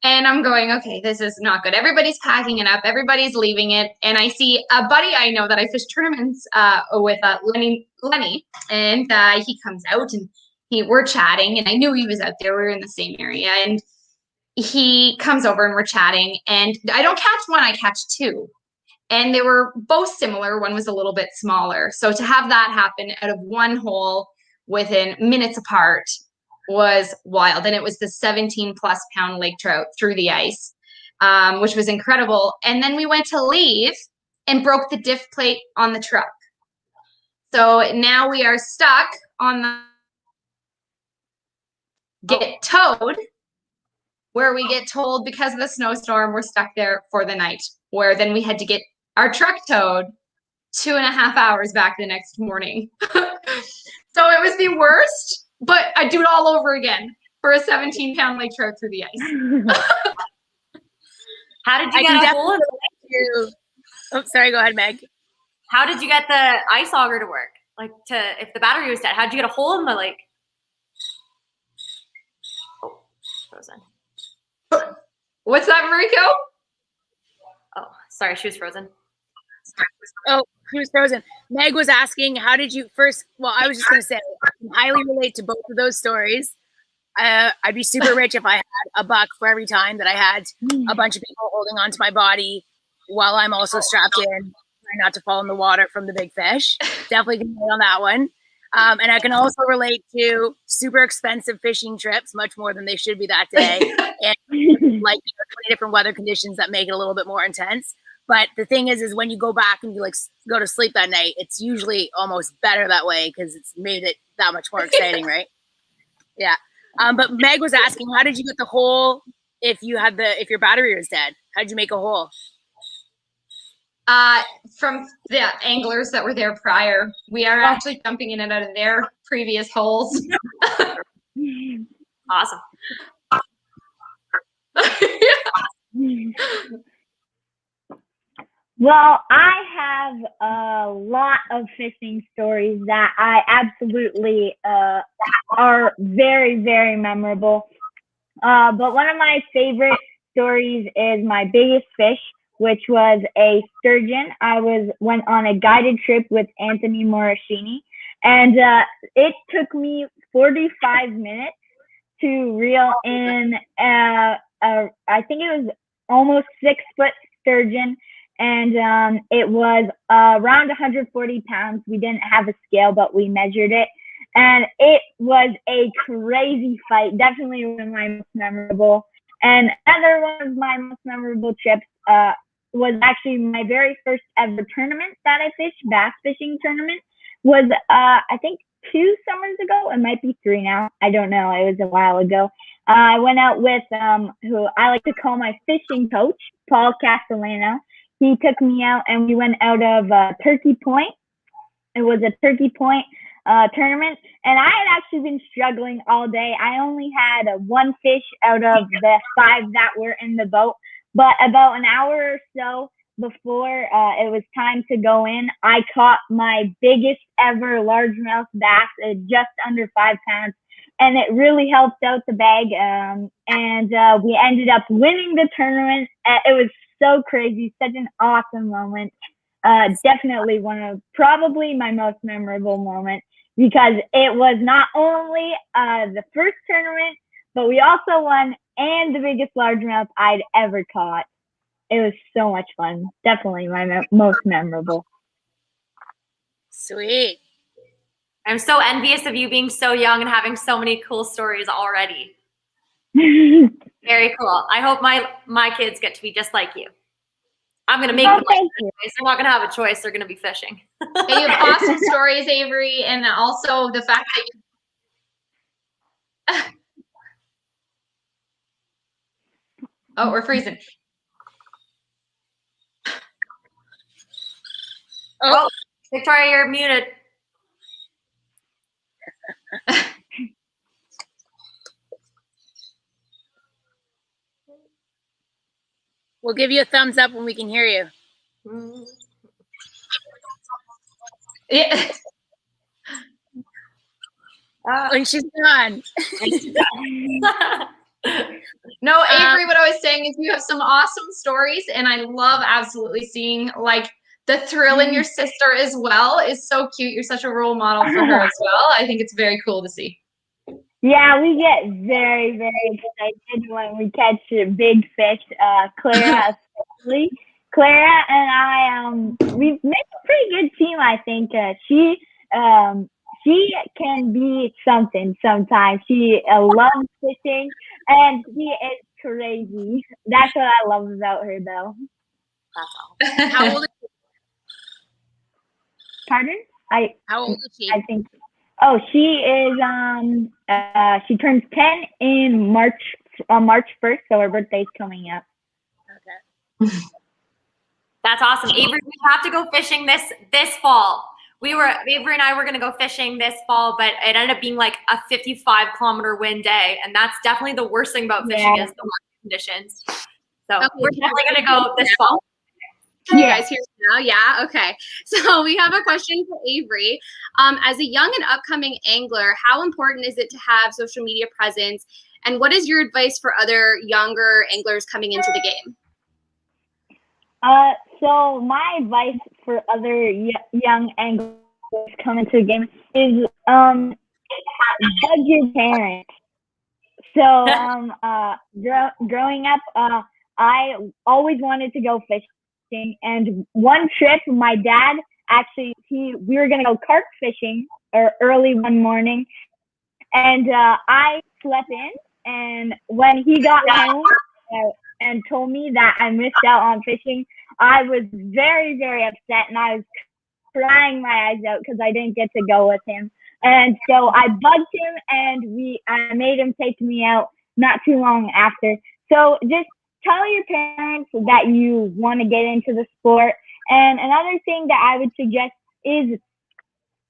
And I'm going, okay, this is not good. Everybody's packing it up. Everybody's leaving it. And I see a buddy I know that I fish tournaments with, Lenny. And he comes out, and we're chatting. And I knew he was out there. We were in the same area. And he comes over, and we're chatting. And I don't catch one, I catch two. And they were both similar. One was a little bit smaller. So to have that happen out of one hole within minutes apart was wild. And it was the 17+ pound lake trout through the ice, which was incredible. And then we went to leave and broke the diff plate on the truck. So now we are stuck on the get towed, where we get told because of the snowstorm, we're stuck there for the night, where then we had to get our truck towed 2.5 hours back the next morning. So it was the worst. But I'd do it all over again for a 17-pound lake trout through the ice. How did you get a hole in the Oh, sorry. Go ahead, Meg. How did you get the ice auger to work? Like, if the battery was dead, how'd you get a hole in the lake? Oh, frozen. What's that, Mariko? Oh, sorry, she was frozen. Oh, she was frozen. Meg was asking, how did you first? Well, I was just going to say, I can highly relate to both of those stories. I'd be super rich if I had $1 for every time that I had a bunch of people holding onto my body while I'm also strapped in, trying not to fall in the water from the big fish. Definitely can relate on that one. And I can also relate to super expensive fishing trips, much more than they should be that day. And like 20 different weather conditions that make it a little bit more intense. But the thing is when you go back and you like go to sleep that night, it's usually almost better that way because it's made it that much more exciting, right? Yeah. But Meg was asking, how did you get the hole if your battery was dead? How did you make a hole? From the anglers that were there prior. We are actually jumping in and out of their previous holes. Awesome. Well, I have a lot of fishing stories that I absolutely are very, very memorable. But one of my favorite stories is my biggest fish, which was a sturgeon. Went on a guided trip with Anthony Morosini, and it took me 45 minutes to reel in. I think it was almost 6-foot sturgeon, and it was around 140 pounds. We didn't have a scale, but we measured it, and it was a crazy fight. Definitely one of my most memorable. And another one of my most memorable trips was actually my very first ever tournament that I fished, bass fishing tournament, was I think 2 summers ago. It might be 3 now. I don't know. It was a while ago. I went out with who I like to call my fishing coach, Paul Castellano. He took me out and we went out of Turkey Point. It was a Turkey Point tournament, and I had actually been struggling all day. I only had 1 fish out of the 5 that were in the boat, but about an hour or so before it was time to go in, I caught my biggest ever largemouth bass at just under 5 pounds, and it really helped out the bag, and we ended up winning the tournament. It was so crazy, such an awesome moment. Definitely one of probably my most memorable moments, because it was not only the first tournament, but we also won and the biggest largemouth I'd ever caught. It was so much fun. Definitely my most memorable. Sweet. I'm so envious of you being so young and having so many cool stories already. Very cool. I hope my kids get to be just like you. I'm going to make them like you. They're not going to have a choice. They're going to be fishing. Hey, you have awesome stories, Averie, and also the fact that you... Oh, we're freezing. Oh, Victoria, you're muted. We'll give you a thumbs up when we can hear you. Yeah. When she's gone. No, Averie, what I was saying is you have some awesome stories, and I love absolutely seeing like the thrill in your sister as well is so cute. You're such a role model for her as well. I think it's very cool to see. Yeah, we get very, very excited when we catch big fish. Clara especially. Clara and I, we've made a pretty good team, I think. She can be something sometimes. She loves fishing, and she is crazy. That's what I love about her, though. That's all. How old is she? Pardon? How old is she? I think. Oh, she is. She turns 10 in March 1st, so her birthday's coming up. Okay. That's awesome. Averie, we have to go fishing this fall. Averie and I were gonna go fishing this fall, but it ended up being like a 55-kilometer wind day, and that's definitely the worst thing about fishing is the weather conditions. So we're definitely gonna go this fall. Can you guys hear me now? Yeah, okay. So we have a question for Averie. As a young and upcoming angler, how important is it to have social media presence? And what is your advice for other younger anglers coming into the game? So my advice for other young anglers coming to the game is bug your parents. So growing up, I always wanted to go fishing, and one trip, my dad actually we were gonna go carp fishing early one morning, and I slept in, and when he got home and told me that I missed out on fishing, I was very, very upset, and I was crying my eyes out because I didn't get to go with him. And so I bugged him, and I made him take me out not too long after. So just tell your parents that you want to get into the sport. And another thing that I would suggest is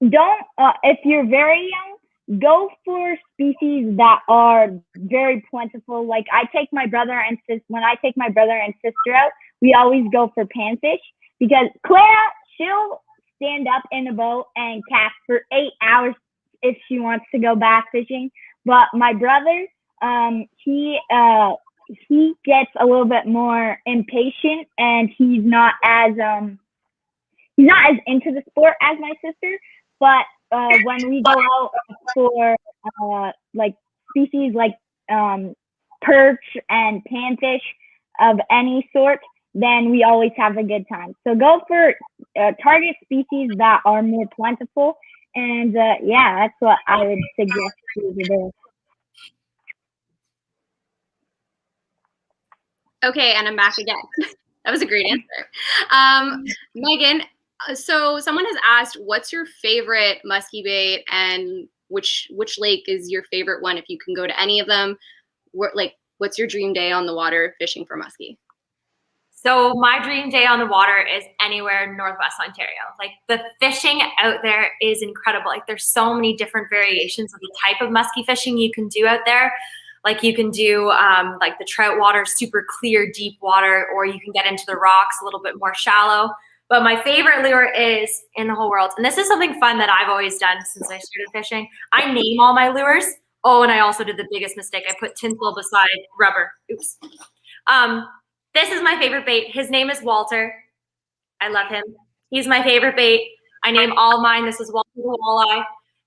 don't, if you're very young, go for species that are very plentiful. Like when I take my brother and sister out, we always go for panfish, because Clara, she'll stand up in a boat and cast for 8 hours if she wants to go bass fishing. But my brother, he gets a little bit more impatient, and he's not as into the sport as my sister. But when we go out for like species like perch and panfish of any sort, then we always have a good time. So go for target species that are more plentiful, and yeah, that's what I would suggest you to do. Okay, and I'm back again. That was a great answer. Megan, so someone has asked, what's your favorite muskie bait, and which lake is your favorite one if you can go to any of them? What's your dream day on the water fishing for muskie? So my dream day on the water is anywhere in Northwest Ontario. Like, the fishing out there is incredible. Like, there's so many different variations of the type of muskie fishing you can do out there. Like, you can do like the trout water, super clear, deep water, or you can get into the rocks a little bit more shallow. But my favorite lure is in the whole world, and this is something fun that I've always done since I started fishing. I name all my lures. Oh, and I also did the biggest mistake. I put tinsel beside rubber. Oops. This is my favorite bait. His name is Walter. I love him. He's my favorite bait. I name all mine. This is Walter the Walleye.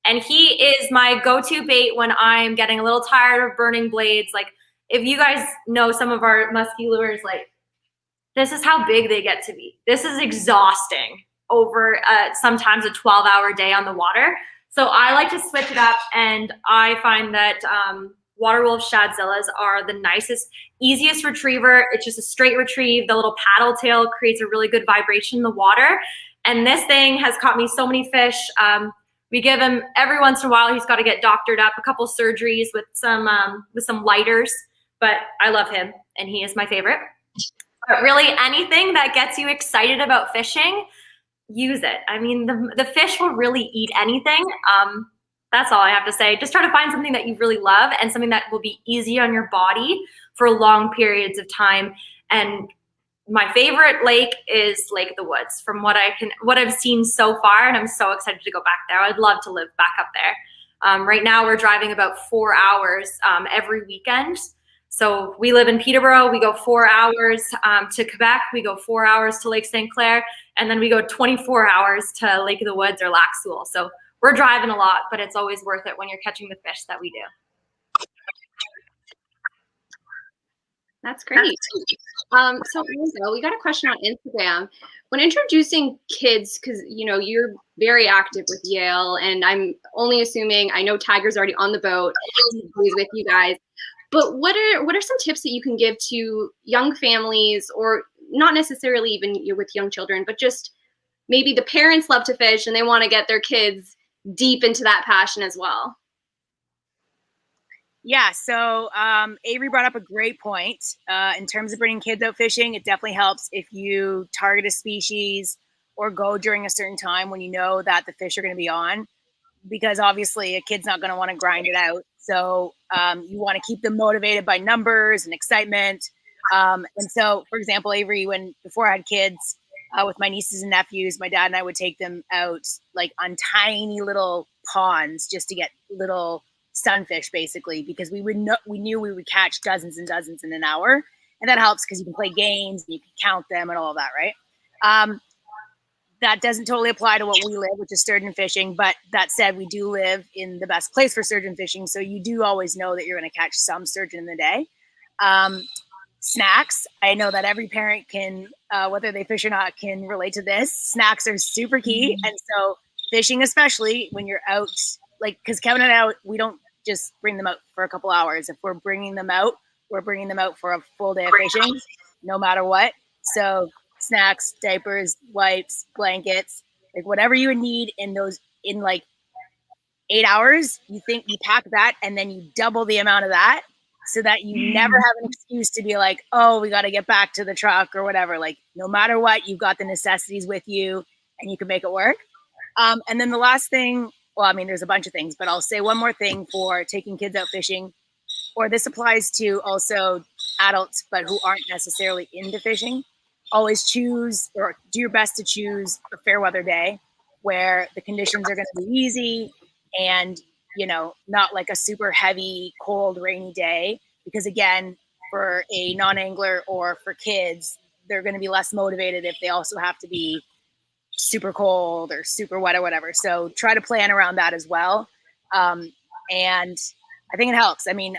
And he is my go-to bait when I'm getting a little tired of burning blades. Like, if you guys know some of our musky lures, like, this is how big they get to be. This is exhausting over sometimes a 12-hour day on the water. So I like to switch it up, and I find that water wolf shadzillas are the nicest, easiest retriever. It's just a straight retrieve. The little paddle tail creates a really good vibration in the water. And this thing has caught me so many fish. We give him every once in a while. He's got to get doctored up, a couple surgeries with some lighters. But I love him, and he is my favorite. But really, anything that gets you excited about fishing, use it. I mean, the fish will really eat anything. That's all I have to say. Just try to find something that you really love and something that will be easy on your body for long periods of time. And my favorite lake is Lake of the Woods, from what I've seen so far, and I'm so excited to go back there. I'd love to live back up there. Right now, we're driving about 4 hours every weekend. So we live in Peterborough. We go 4 hours to Quebec. We go 4 hours to Lake St. Clair, and then we go 24 hours to Lake of the Woods or Lac Seul. So we're driving a lot, but it's always worth it when you're catching the fish that we do. That's great. So we got a question on Instagram. When introducing kids, because you're very active with Yale, and I'm only assuming, I know Tiger's already on the boat, he's with you guys. But what are some tips that you can give to young families, or not necessarily even with young children, but just maybe the parents love to fish and they want to get their kids deep into that passion as well? Yeah, so Averie brought up a great point. In terms of bringing kids out fishing, it definitely helps if you target a species or go during a certain time when you know that the fish are going to be on, because obviously a kid's not going to want to grind it out. So you want to keep them motivated by numbers and excitement. And so, for example, Averie, before I had kids, with my nieces and nephews, my dad and I would take them out like on tiny little ponds just to get little sunfish, basically, because we knew we would catch dozens and dozens in an hour, and that helps because you can play games and you can count them and all of that, right? That doesn't totally apply to what we live, which is sturgeon fishing. But that said, we do live in the best place for sturgeon fishing, so you do always know that you're going to catch some sturgeon in the day. Snacks. I know that every parent can, whether they fish or not, can relate to this. Snacks are super key. And so fishing, especially when you're out, like, because Kevin and I, we don't just bring them out for a couple hours. If we're bringing them out, we're bringing them out for a full day of fishing, no matter what. So snacks, diapers, wipes, blankets, like whatever you would need in like 8 hours, you pack that, and then you double the amount of that, so that you never have an excuse to be like, oh, we got to get back to the truck or whatever. Like, no matter what, you've got the necessities with you and you can make it work. And then the last thing, well, I mean, there's a bunch of things, but I'll say one more thing for taking kids out fishing, or this applies to also adults, but who aren't necessarily into fishing. Always choose, or do your best to choose, a fair weather day where the conditions are going to be easy and not like a super heavy, cold, rainy day, because again, for a non-angler or for kids, they're going to be less motivated if they also have to be super cold or super wet or whatever. So try to plan around that as well. And I think it helps. I mean,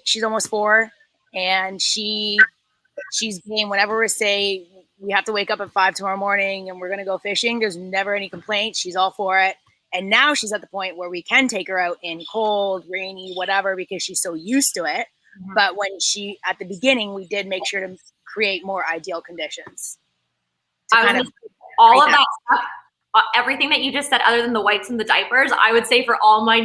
she's almost 4, and she's game whenever we say we have to wake up at 5 tomorrow morning and we're going to go fishing. There's never any complaints. She's all for it. And now she's at the point where we can take her out in cold, rainy, whatever, because she's so used to it. Mm-hmm. But at the beginning, we did make sure to create more ideal conditions. All of that stuff, everything that you just said, other than the wipes and the diapers, I would say for all my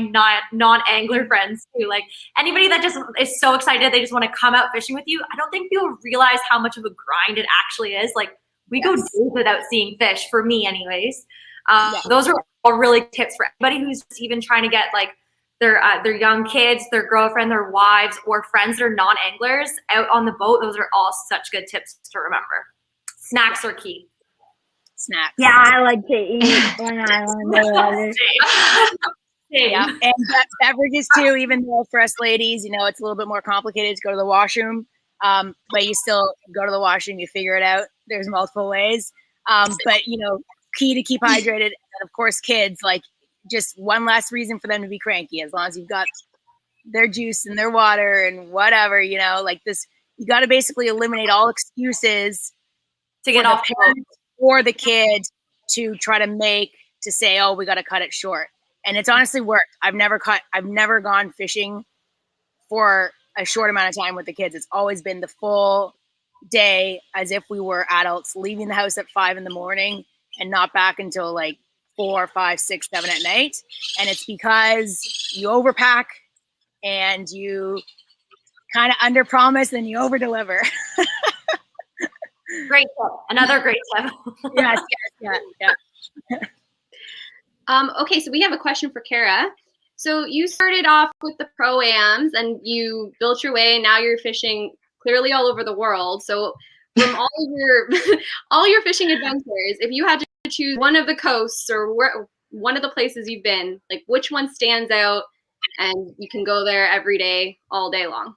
non-angler friends too. Like anybody that just is so excited, they just want to come out fishing with you. I don't think people realize how much of a grind it actually is. Like we go days without seeing fish, for me anyways. Those are all really tips for anybody who's just even trying to get like their young kids, their girlfriend, their wives, or friends that are non-anglers out on the boat. Those are all such good tips to remember. Snacks are key. Snacks. Yeah, I like to eat when I'm on the water. Yeah, and beverages too. Even though for us ladies, it's a little bit more complicated to go to the washroom, but you still go to the washroom. You figure it out. There's multiple ways, but key to keep hydrated. And of course, kids, like just one last reason for them to be cranky. As long as you've got their juice and their water and whatever, like this, you got to basically eliminate all excuses to get off or the kid to try to say, oh, we got to cut it short. And it's honestly worked. I've never gone fishing for a short amount of time with the kids. It's always been the full day as if we were adults, leaving the house at 5 a.m. and not back until like 4, 5, 6, 7 at night. And it's because you overpack and you kind of under promise and you over deliver. Great tip. Another great tip. Yes. Okay, so we have a question for Cara. So you started off with the pro-ams and you built your way, and now you're fishing clearly all over the world. So from all your fishing adventures, if you had to choose one of the coasts or one of the places you've been, like which one stands out and you can go there every day, all day long?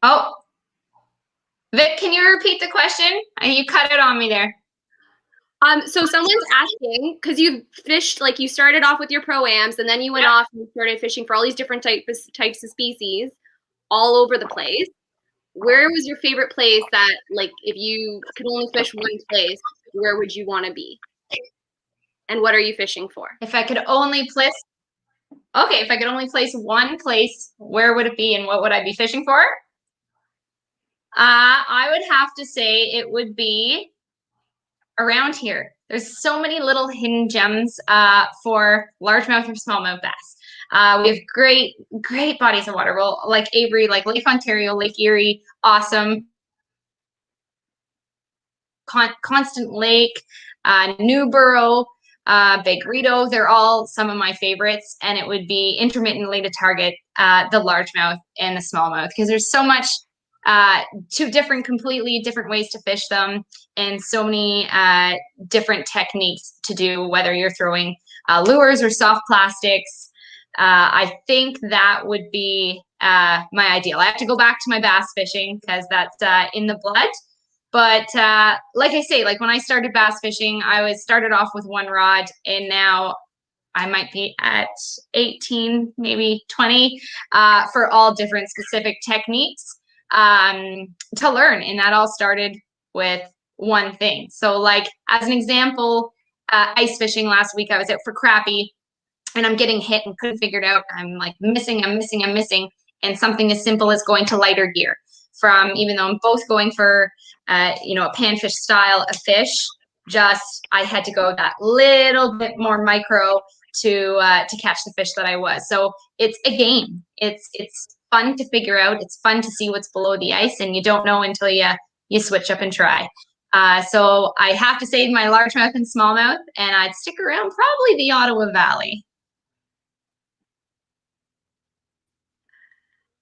Oh, Vic, can you repeat the question? You cut it on me there. So someone's asking, because you've fished, like you started off with your pro-ams and then you went off and started fishing for all these different types of species all over the place. Where was your favorite place that, like, if you could only fish one place, where would you want to be? And what are you fishing for? If I could only place one place, where would it be and what would I be fishing for? I would have to say it would be around here. There's so many little hidden gems for largemouth or smallmouth bass. We have great bodies of water. Well, like Averie, like Lake Ontario, Lake Erie, awesome. Constant Lake, Newborough, Big Rito, they're all some of my favorites. And it would be intermittently to target the largemouth and the smallmouth because there's so much completely different ways to fish them and so many different techniques to do, whether you're throwing lures or soft plastics. I think that would be my ideal. I have to go back to my bass fishing because that's in the blood. But like I say, like when I started bass fishing, I started off with one rod, and now I might be at 18, maybe 20 for all different specific techniques to learn. And that all started with one thing. So like as an example, ice fishing last week, I was out for crappie and I'm getting hit and couldn't figure it out. I'm like missing. And something as simple as going to lighter gear even though I'm both going for, a panfish style of fish, I had to go that little bit more micro to catch the fish that I was. So it's a game. It's fun to figure out. It's fun to see what's below the ice, and you don't know until you switch up and try. So I have to say my largemouth and smallmouth, and I'd stick around probably the Ottawa Valley.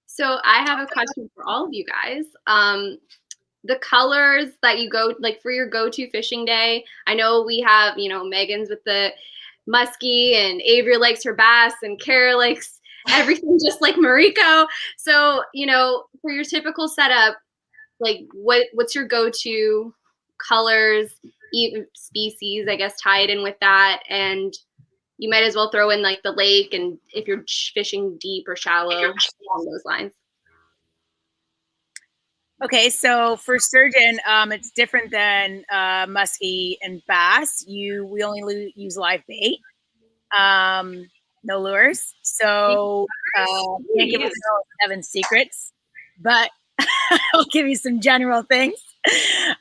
So I have a question for all of you guys. the colors that you go, like for your go-to fishing day. I know we have, you know, Megan's with the musky, and Averie likes her bass, and Cara likes everything just like Mariko. So, you know, for your typical setup, like what's your go-to colors, even species, I guess, tied in with that? And you might as well throw in like the lake, and if you're fishing deep or shallow, along those lines. Okay, so for sturgeon, it's different than muskie and bass. We only use live bait, no lures. So can't give us all 7 secrets, but I'll give you some general things.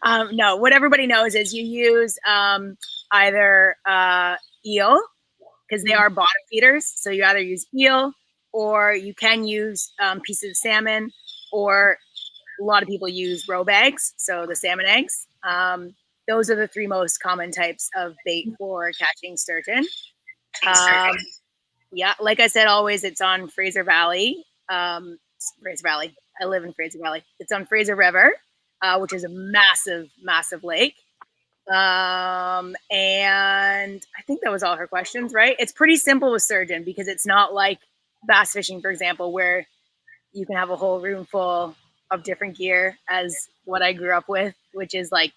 No, what everybody knows is you use either eel, because they are bottom feeders. So you either use eel, or you can use pieces of salmon, or a lot of people use roe eggs, so the salmon eggs. Those are the 3 most common types of bait for catching sturgeon. Yeah, like I said, always it's on Fraser Valley. Fraser Valley. I live in Fraser Valley. It's on Fraser River, which is a massive, massive lake. And I think that was all her questions, right? It's pretty simple with sturgeon because it's not like bass fishing, for example, where you can have a whole room full of different gear, as what I grew up with, which is like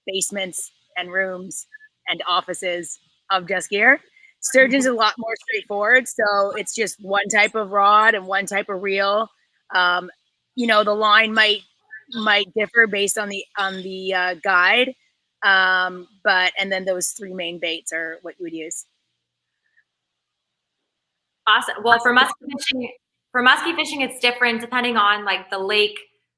basements and rooms and offices of just gear. Sturgeon's a lot more straightforward. So it's just one type of rod and one type of reel. You know, the line might differ based on the guide. And then those 3 main baits are what you would use. Awesome. Well, for musky fishing, it's different depending on like the lake,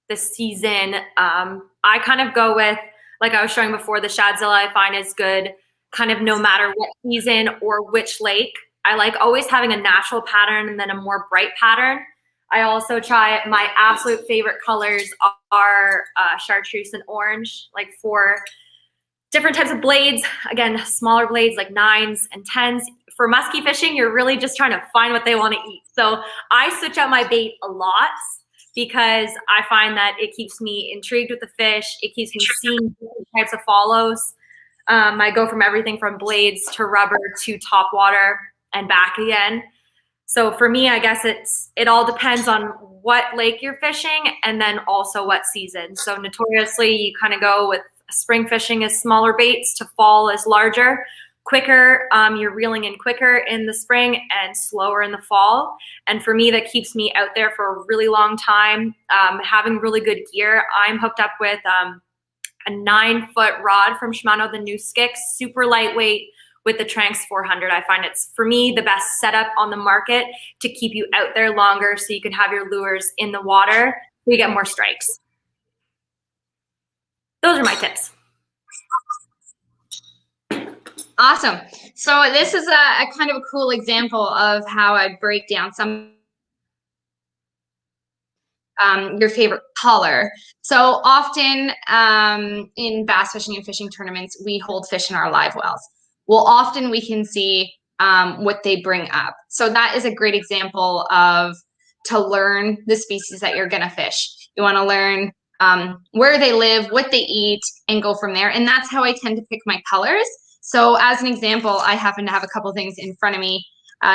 the season. I kind of go with, like I was showing before, the shadzilla I find is good kind of no matter what season or which lake. I like always having a natural pattern and then a more bright pattern. I also try, my absolute favorite colors are chartreuse and orange, like for different types of blades. Again, smaller blades like 9s and 10s. For musky fishing, you're really just trying to find what they want to eat. So I switch out my bait a lot because I find that it keeps me intrigued with the fish. It keeps me seeing different types of follows. I go from everything from blades to rubber to top water and back again. So for me, I guess it all depends on what lake you're fishing and then also what season. So notoriously, you kind of go with spring fishing as smaller baits, to fall as larger. Quicker, you're reeling in quicker in the spring and slower in the fall. And for me, that keeps me out there for a really long time. Having really good gear, I'm hooked up with a 9-foot rod from Shimano, the new Skix, super lightweight with the Tranx 400. I find it's, for me, the best setup on the market to keep you out there longer so you can have your lures in the water so you get more strikes. Those are my tips. Awesome. So this is a kind of a cool example of how I break down some your favorite color. So often in bass fishing and fishing tournaments, we hold fish in our live wells. Well, often we can see what they bring up. So that is a great example of to learn the species that you're going to fish. You want to learn where they live, what they eat, and go from there. And that's how I tend to pick my colors. So as an example, I happen to have a couple things in front of me.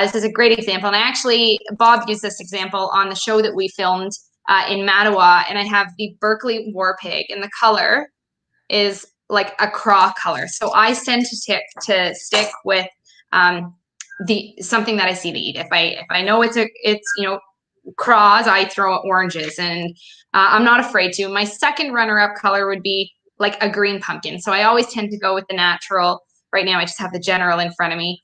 This is a great example. And I actually, Bob used this example on the show that we filmed in Mattawa. And I have the Berkeley War Pig, and the color is like a craw color. So I tend to stick with something that I see to eat. If I know it's you know, craws, I throw oranges, and I'm not afraid to. My second runner-up color would be like a green pumpkin. So I always tend to go with the natural. Right now, I just have the general in front of me.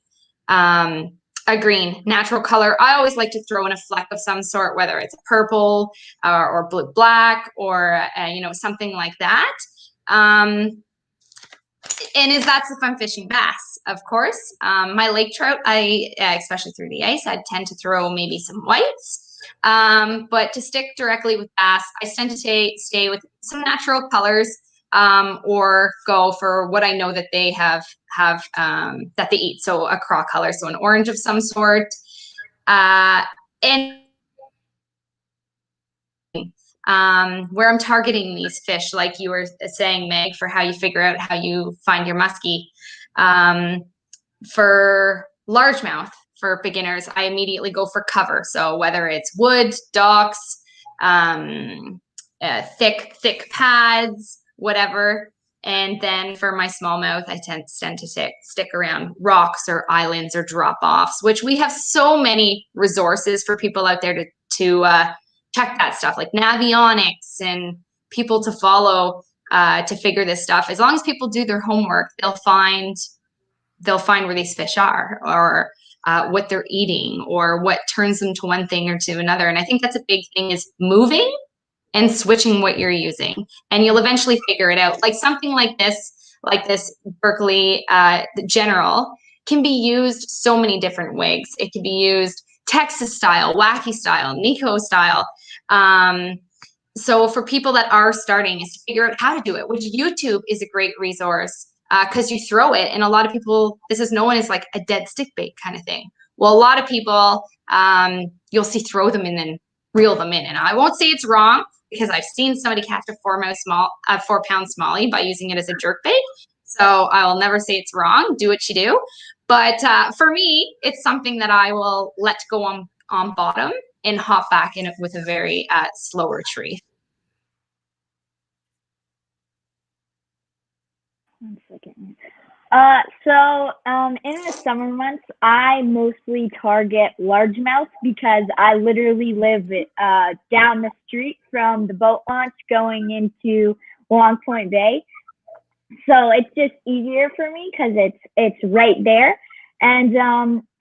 A green natural color. I always like to throw in a fleck of some sort, whether it's purple or blue black or you know, something like that. And that's if I'm fishing bass, of course. My lake trout, especially through the ice, I tend to throw maybe some whites. But to stick directly with bass, I tend to stay with some natural colors, or go for what I know that they have that they eat. So a craw color, so an orange of some sort. And where I'm targeting these fish, like you were saying, Meg, for how you figure out how you find your muskie. For largemouth, for beginners, I immediately go for cover. So whether it's wood, docks, thick pads, whatever. And then for my smallmouth, I tend to stick around rocks or islands or drop-offs, which we have so many resources for people out there to check that stuff, like Navionics and people to follow to figure this stuff. As long as people do their homework, they'll find where these fish are, or what they're eating, or what turns them to one thing or to another. And I think that's a big thing, is moving and switching what you're using, and you'll eventually figure it out. Like something like this Berkeley General can be used so many different ways. It can be used Texas style, wacky style, Nico style. So for people that are starting, is to figure out how to do it, which YouTube is a great resource, because you throw it, and a lot of people, this is known as like a dead stick bait kind of thing. Well, a lot of people, you'll see throw them and then reel them in. And I won't say it's wrong, because I've seen somebody catch a 4-pound smallie by using it as a jerk bait. So I will never say it's wrong. Do what you do. But for me, it's something that I will let go on bottom and hop back in it with a very slow retrieve. 1 second. In the summer months, I mostly target largemouth because I literally live down the street from the boat launch going into Long Point Bay. So it's just easier for me because it's right there. And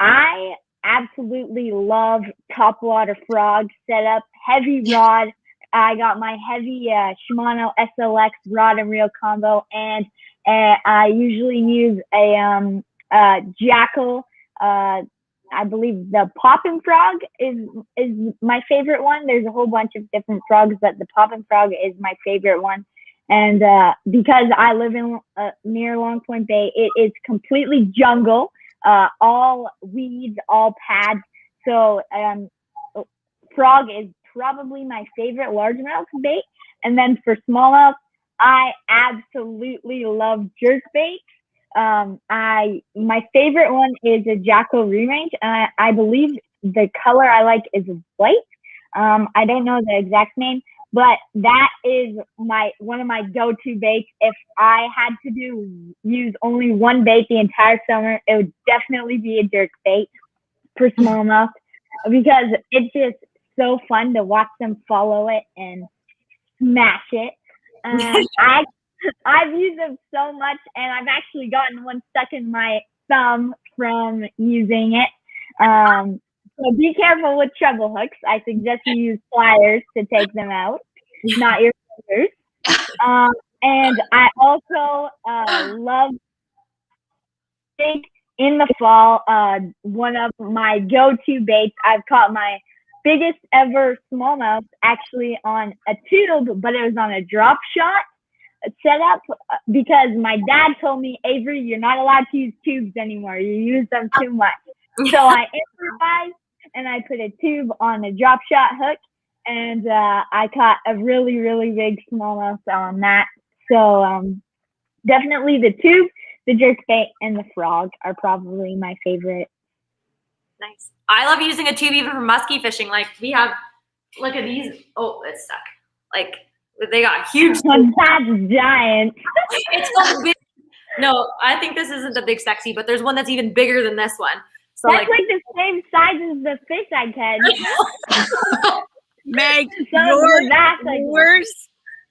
I absolutely love topwater frog setup, heavy rod. I got my heavy Shimano SLX rod and reel combo, and I usually use a jackal. I believe the popping frog is my favorite one. There's a whole bunch of different frogs, but the popping frog is my favorite one. And because I live in near Long Point Bay, it is completely jungle, all weeds, all pads. So frog is probably my favorite largemouth bait. And then for smallmouth, I absolutely love jerk baits. My favorite one is a Jackal Rerange. I believe the color I like is white. I don't know the exact name, but that is one of my go-to baits. If I had to use only one bait the entire summer, it would definitely be a jerk bait for smallmouth, because it's just so fun to watch them follow it and smash it. I've used them so much, and I've actually gotten one stuck in my thumb from using it. So be careful with treble hooks. I suggest you use pliers to take them out, not your fingers. And I also love in the fall. One of my go-to baits. I've caught my biggest ever smallmouth actually on a tube, but it was on a drop shot setup, because my dad told me, Averie, you're not allowed to use tubes anymore. You use them too much. So I improvised and I put a tube on a drop shot hook, and I caught a really, really big smallmouth on that. So definitely the tube, the jerk bait, and the frog are probably my favorite. Nice. I love using a tube even for muskie fishing. Like we have, look at these. Oh, it's stuck. Like they got huge. That's giant. It's so big. No, I think this isn't the big sexy, but there's one that's even bigger than this one. So that's like the same size as the fish I catch. Meg, yours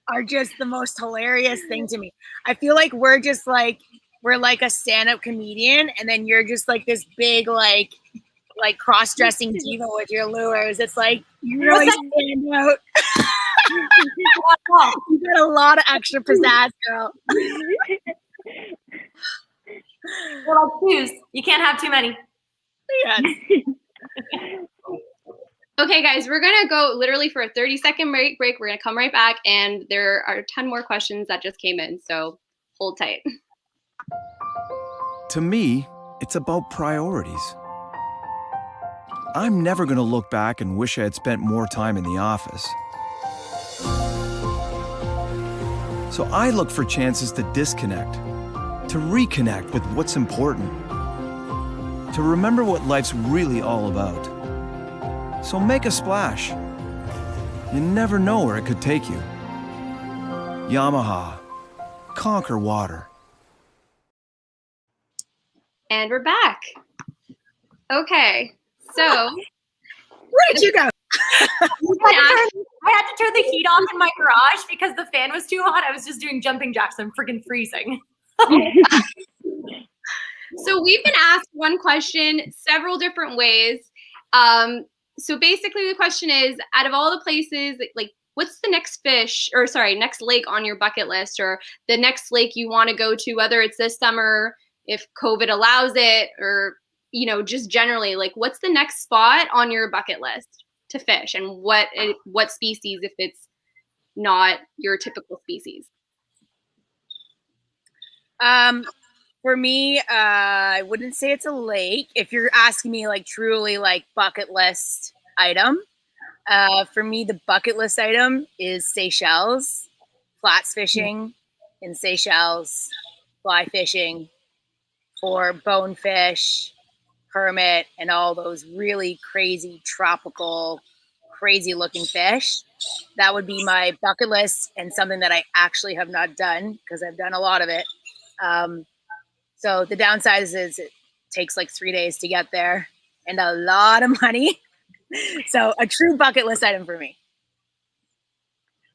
are just the most hilarious thing to me. I feel like we're like a stand-up comedian, and then you're just like this big like cross-dressing diva with your lures. It's like you really stand out. You got a lot of extra pizzazz, girl. Well, choose. You can't have too many. Yes. Okay, guys, we're going to go literally for a 30-second break. We're going to come right back, and there are 10 more questions that just came in, so hold tight. To me, it's about priorities. I'm never going to look back and wish I had spent more time in the office. So I look for chances to disconnect, to reconnect with what's important, to remember what life's really all about. So make a splash. You never know where it could take you. Yamaha. Conquer water. And we're back. Okay, so Where did you go? I had to turn the heat off in my garage because the fan was too hot. I was just doing jumping jacks. I'm freaking freezing. So we've been asked one question several different ways. So basically the question is, out of all the places, like what's the next next lake on your bucket list, or the next lake you want to go to, whether it's this summer, if COVID allows it, or, you know, just generally, like what's the next spot on your bucket list to fish, and what species if it's not your typical species? For me, I wouldn't say it's a lake. If you're asking me like truly like bucket list item, for me, the bucket list item is Seychelles, flats fishing in Seychelles, fly fishing for bonefish, hermit, and all those really crazy tropical, crazy looking fish. That would be my bucket list, and something that I actually have not done because I've done a lot of it. So the downside is it takes like 3 days to get there and a lot of money. So a true bucket list item for me.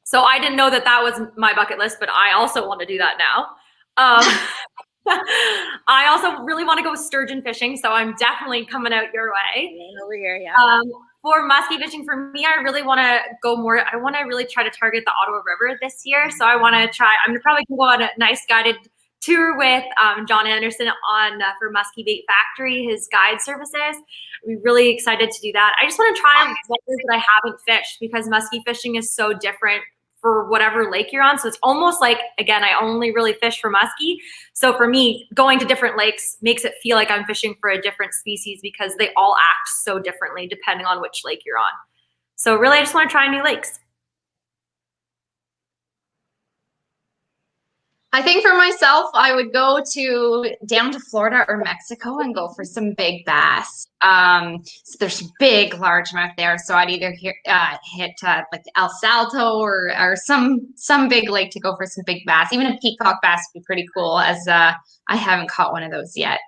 So I didn't know that was my bucket list, but I also want to do that now. I also really want to go sturgeon fishing, so I'm definitely coming out your way. Over here, yeah. For musky fishing, for me, I really want to go more. I want to really try to target the Ottawa River this year. So I want to try. I'm probably going to go on a nice guided tour with John Anderson for Musky Bait Factory, his guide services. I'm really excited to do that. I just want to try waters that I haven't fished, because musky fishing is so different for whatever lake you're on. So it's almost like, again, I only really fish for musky. So for me, going to different lakes makes it feel like I'm fishing for a different species, because they all act so differently depending on which lake you're on. So really, I just want to try new lakes. I think for myself, I would go down to Florida or Mexico and go for some big bass. So there's big largemouth there. So I'd either hit like El Salto or some big lake to go for some big bass. Even a peacock bass would be pretty cool, as I haven't caught one of those yet.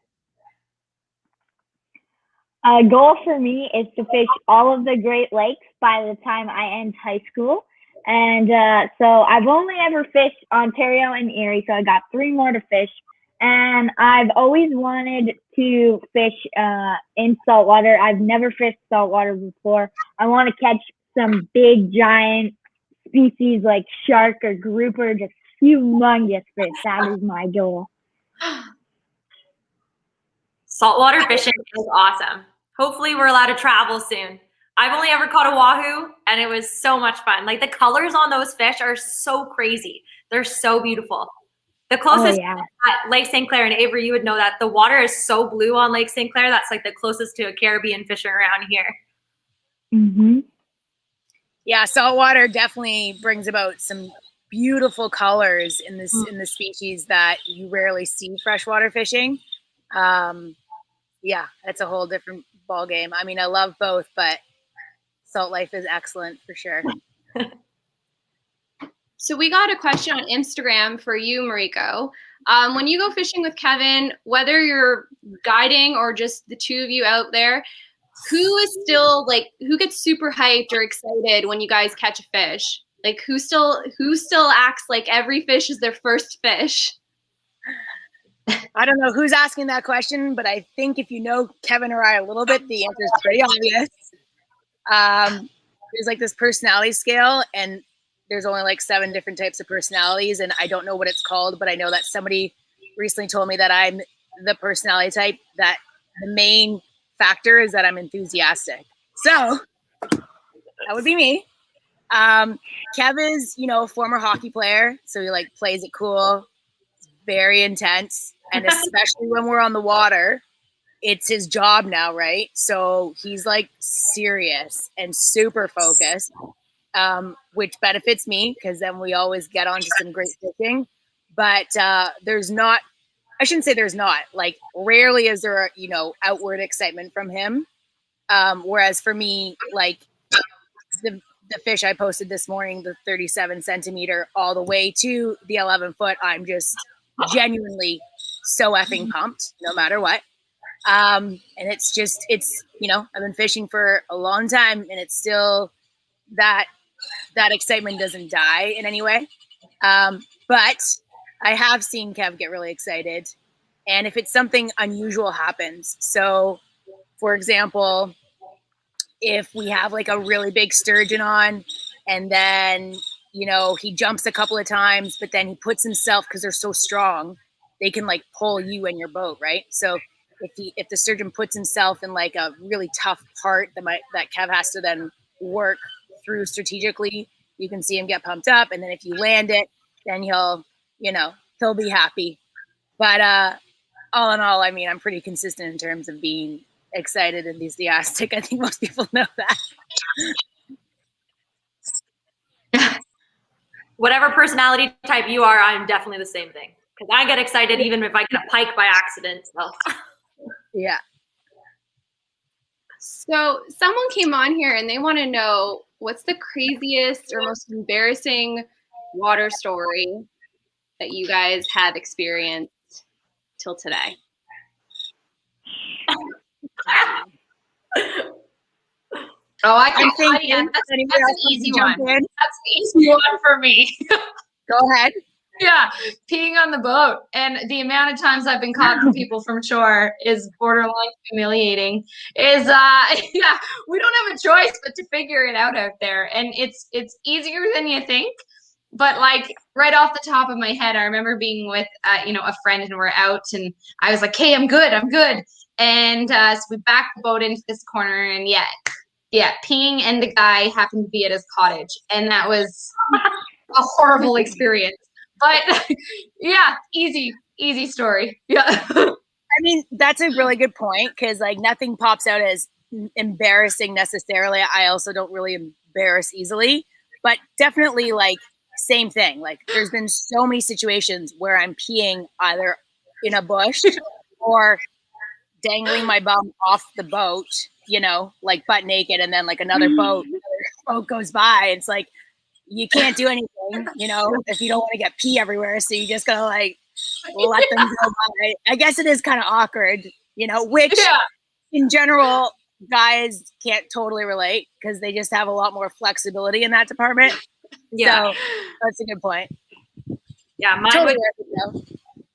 A goal for me is to fish all of the Great Lakes by the time I end high school. And so I've only ever fished Ontario and Erie, so I got 3 more to fish. And I've always wanted to fish in saltwater. I've never fished saltwater before. I want to catch some big, giant species like shark or grouper, just humongous fish. That is my goal. Saltwater fishing is awesome. Hopefully we're allowed to travel soon. I've only ever caught a wahoo, and it was so much fun. Like, the colors on those fish are so crazy. They're so beautiful. The closest at Lake St. Clair, and Averie, you would know that the water is so blue on Lake St. Clair. That's like the closest to a Caribbean fishing around here. Mm-hmm. Yeah, saltwater definitely brings about some beautiful colors in this in the species that you rarely see freshwater fishing. Yeah, that's a whole different ball game. I mean, I love both, but salt life is excellent for sure. So we got a question on Instagram for you, Mariko. When you go fishing with Kevin, whether you're guiding or just the two of you out there, who gets super hyped or excited when you guys catch a fish? Like, who still acts like every fish is their first fish? I don't know who's asking that question, but I think if you know Kevin or I a little bit, the answer is pretty obvious. There's like this personality scale, and there's only like 7 different types of personalities, and I don't know what it's called, but I know that somebody recently told me that I'm the personality type that the main factor is that I'm enthusiastic. So that would be me. Kev is, a former hockey player, so he like plays it cool. It's very intense, and especially when we're on the water, it's his job now, right? So he's like serious and super focused. which benefits me because then we always get onto some great fishing. But there's not, I shouldn't say there's not, like rarely is there, outward excitement from him. Whereas for me, like the fish I posted this morning, the 37 centimeter all the way to the 11 foot, I'm just genuinely so effing pumped no matter what. And it's I've been fishing for a long time and it's still that excitement doesn't die in any way. But I have seen Kev get really excited. And if it's something unusual happens, so for example, if we have like a really big sturgeon on and then, he jumps a couple of times, but then he puts himself, because they're so strong, they can like pull you and your boat, right? So if the sturgeon puts himself in like a really tough part that Kev has to then work through strategically, you can see him get pumped up. And then if you land it, then he'll be happy. But all in all, I mean, I'm pretty consistent in terms of being excited and enthusiastic. I think most people know that. Whatever personality type you are, I'm definitely the same thing. Because I get excited even if I get a pike by accident. So. Yeah. So someone came on here and they want to know what's the craziest or most embarrassing water story that you guys have experienced till today? Oh, I can think that's an easy one. That's an easy one for me. Go ahead. Yeah, peeing on the boat. And the amount of times I've been caught from people from shore is borderline humiliating. We don't have a choice but to figure it out there. And it's easier than you think. But like right off the top of my head, I remember being with a friend and we're out and I was like, hey, I'm good. And so we backed the boat into this corner and peeing, and the guy happened to be at his cottage. And that was a horrible experience. But yeah, easy story. Yeah. I mean, that's a really good point because like nothing pops out as embarrassing necessarily. I also don't really embarrass easily, but definitely like same thing. Like there's been so many situations where I'm peeing either in a bush or dangling my bum off the boat, like butt naked, and then like another boat goes by. It's like you can't do anything, if you don't want to get pee everywhere. So you just gotta like let them go by. I guess it is kind of awkward, which in general guys can't totally relate because they just have a lot more flexibility in that department. Yeah, so that's a good point. Yeah,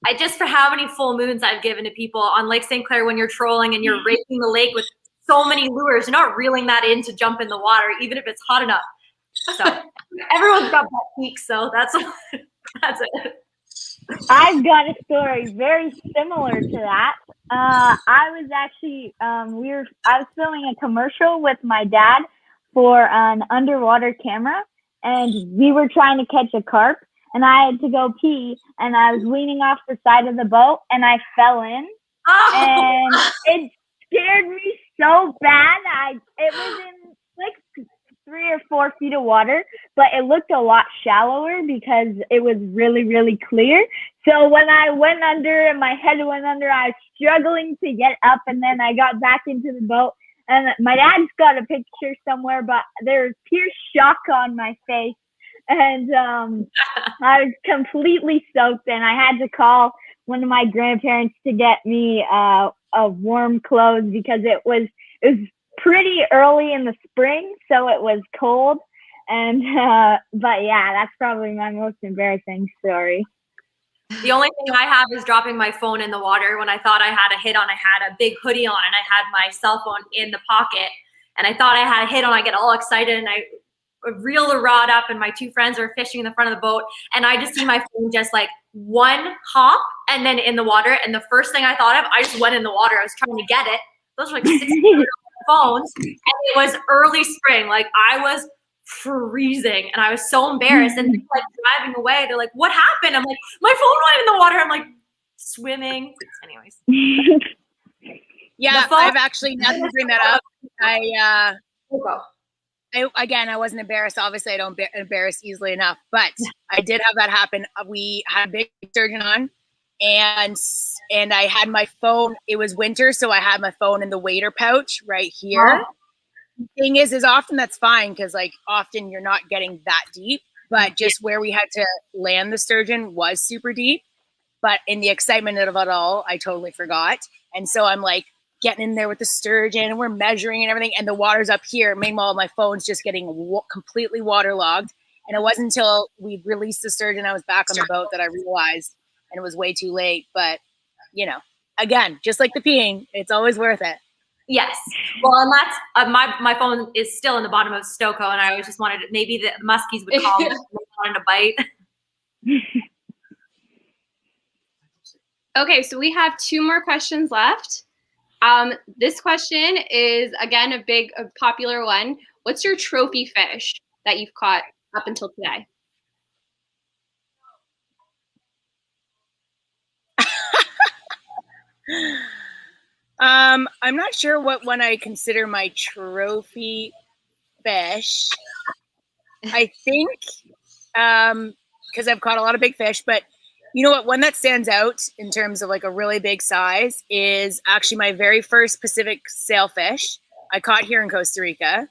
I just for how many full moons I've given to people on Lake St. Clair when you're trolling and you're raking the lake with so many lures, you're not reeling that in to jump in the water, even if it's hot enough. So everyone's got butt cheeks, so that's it. I've got a story very similar to that. I was actually I was filming a commercial with my dad for an underwater camera, and we were trying to catch a carp, and I had to go pee, and I was leaning off the side of the boat, and I fell in, and it scared me so bad. It was in like 3 or 4 feet of water, but it looked a lot shallower because it was really, really clear. So when I went under and my head went under, I was struggling to get up, and then I got back into the boat. And my dad's got a picture somewhere, but there's pure shock on my face. And I was completely soaked, and I had to call one of my grandparents to get me a warm clothes because it was pretty early in the spring, so it was cold. And but yeah, that's probably my most embarrassing story. The only thing I have is dropping my phone in the water when I thought I had a hit on. I had a big hoodie on and I had my cell phone in the pocket, and I thought I had a hit on. I get all excited and I reel the rod up, and my 2 friends are fishing in the front of the boat, and I just see my phone just like one hop and then in the water. And the first thing I thought of, I just went in the water. I was trying to get it. Those were like 600 phones, and it was early spring. Like I was freezing and I was so embarrassed. And they're like driving away. They're like, "What happened?" I'm like, "My phone went in the water." I'm like swimming. Anyways. Yeah, I've actually, now that you bring that up, I I wasn't embarrassed. Obviously, I don't embarrass easily enough, but I did have that happen. We had a big sturgeon on, and I had my phone. It was winter, so I had my phone in the waiter pouch right here. Oh. Thing is often that's fine because like often you're not getting that deep, but just where we had to land the sturgeon was super deep. But in the excitement of it all, I totally forgot. And so I'm like getting in there with the sturgeon and we're measuring and everything. And the water's up here. Meanwhile, my phone's just getting completely waterlogged. And it wasn't until we released the sturgeon, I was back on the boat, that I realized, and it was way too late. But, you know, again, just like the peeing, it's always worth it. Yes. Well, and that's my phone is still in the bottom of Stoco, and I always just wanted maybe the muskies would call me if they wanted to bite. Okay, so we have 2 more questions left. This question is, again, a popular one. What's your trophy fish that you've caught up until today? I'm not sure what one I consider my trophy fish. I think because I've caught a lot of big fish, but you know what? One that stands out in terms of like a really big size is actually my very first Pacific sailfish I caught here in Costa Rica.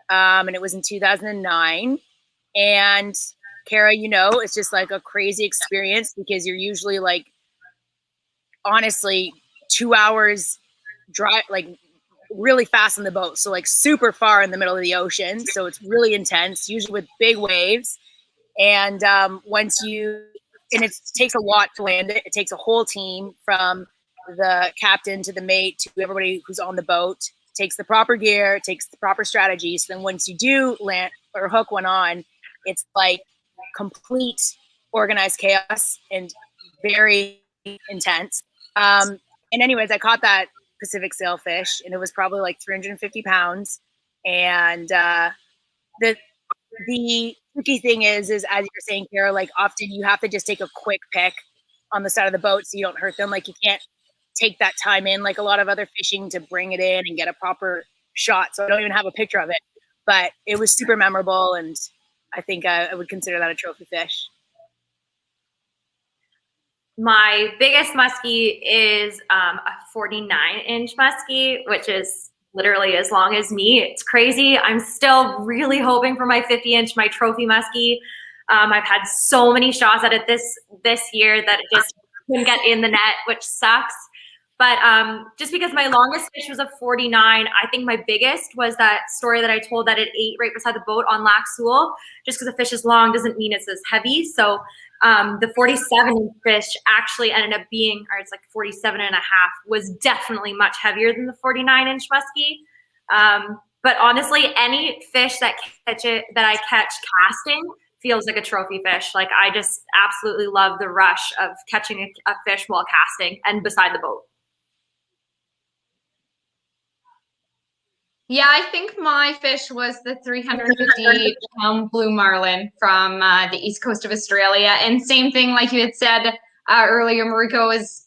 And it was in 2009. And Cara, you know, it's just like a crazy experience because you're usually like, honestly, 2 hours drive, like really fast on the boat. So like super far in the middle of the ocean. So it's really intense, usually with big waves. And it takes a lot to land it. It takes a whole team from the captain to the mate to everybody who's on the boat. It takes the proper gear, it takes the proper strategy. So then once you do land or hook one on, it's like complete organized chaos and very intense. And anyways, I caught that Pacific sailfish and it was probably like 350 pounds. And the tricky thing is as you're saying, Cara, like often you have to just take a quick pick on the side of the boat so you don't hurt them. Like you can't take that time in like a lot of other fishing to bring it in and get a proper shot. So I don't even have a picture of it, but it was super memorable. And I think I would consider that a trophy fish. My biggest muskie is a 49-inch muskie, which is literally as long as me. It's crazy. I'm still really hoping for my 50-inch, my trophy muskie. I've had so many shots at it this year that it just couldn't get in the net, which sucks. But just because my longest fish was a 49, I think my biggest was that story that I told that it ate right beside the boat on Lac Seul. Just because a fish is long doesn't mean it's as heavy. So the 47-inch fish actually ended up being, or it's like 47 and a half, was definitely much heavier than the 49-inch muskie. But honestly, any fish that I catch casting feels like a trophy fish. Like I just absolutely love the rush of catching a fish while casting and beside the boat. Yeah, I think my fish was the 350-pound blue marlin from the east coast of Australia. And same thing, like you had said earlier, Mariko, is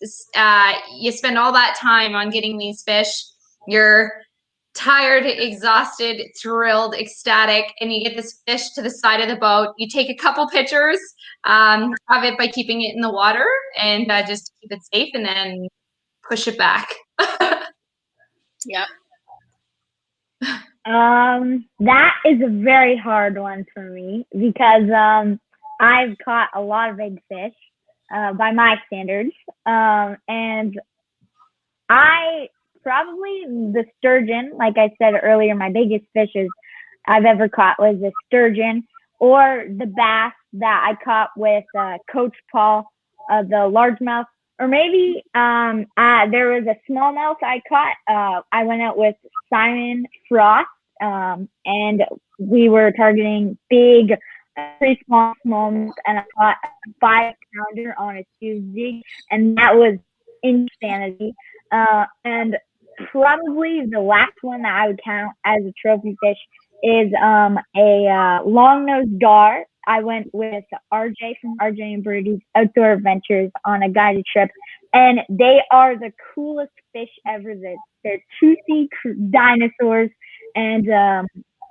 you spend all that time on getting these fish. You're tired, exhausted, thrilled, ecstatic, and you get this fish to the side of the boat. You take a couple pictures of it by keeping it in the water and just keep it safe and then push it back. Yep. That is a very hard one for me because I've caught a lot of big fish by my standards. And I probably the sturgeon, like I said earlier, my biggest fishes I've ever caught was a sturgeon or the bass that I caught with Coach Paul, the largemouth. Or maybe there was a smallmouth I caught. I went out with Simon Frost, and we were targeting big, pretty smallmouth, and I caught a 5-pounder on a Tuesday, and that was insanity. And probably the last one that I would count as a trophy fish is a long-nosed gar. I went with RJ from RJ and Birdie's Outdoor Adventures on a guided trip, and they are the coolest fish ever. They're toothy dinosaurs, and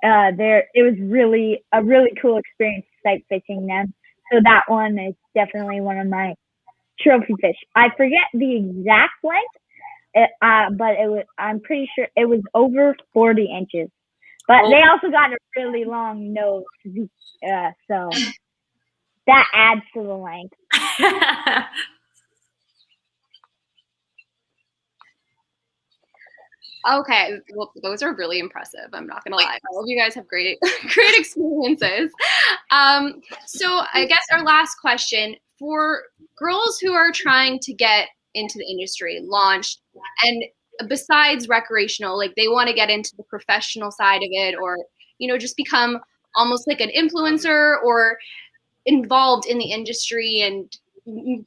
it was really a really cool experience sight fishing them. So that one is definitely one of my trophy fish. I forget the exact length, but I'm pretty sure it was over 40 inches. But they also got a really long nose, so that adds to the length. Okay, well, those are really impressive. I'm not gonna lie. All of you guys have great, great experiences. So I guess our last question for girls who are trying to get into the industry, launched, and besides recreational, like they want to get into the professional side of it, or just become almost like an influencer or involved in the industry. And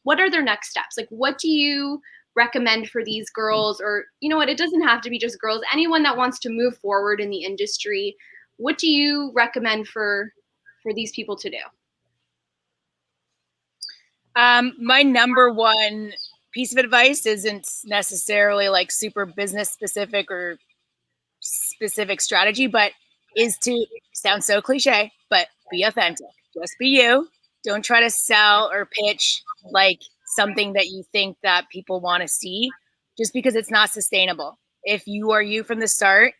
what are their next steps? Like, what do you recommend for these girls? Or what, it doesn't have to be just girls, anyone that wants to move forward in the industry. What do you recommend for these people to do? My number one piece of advice isn't necessarily like super business specific or specific strategy, but is to sound so cliche, but be authentic. Just be you. Don't try to sell or pitch like something that you think that people want to see, just because it's not sustainable. If you are you from the start,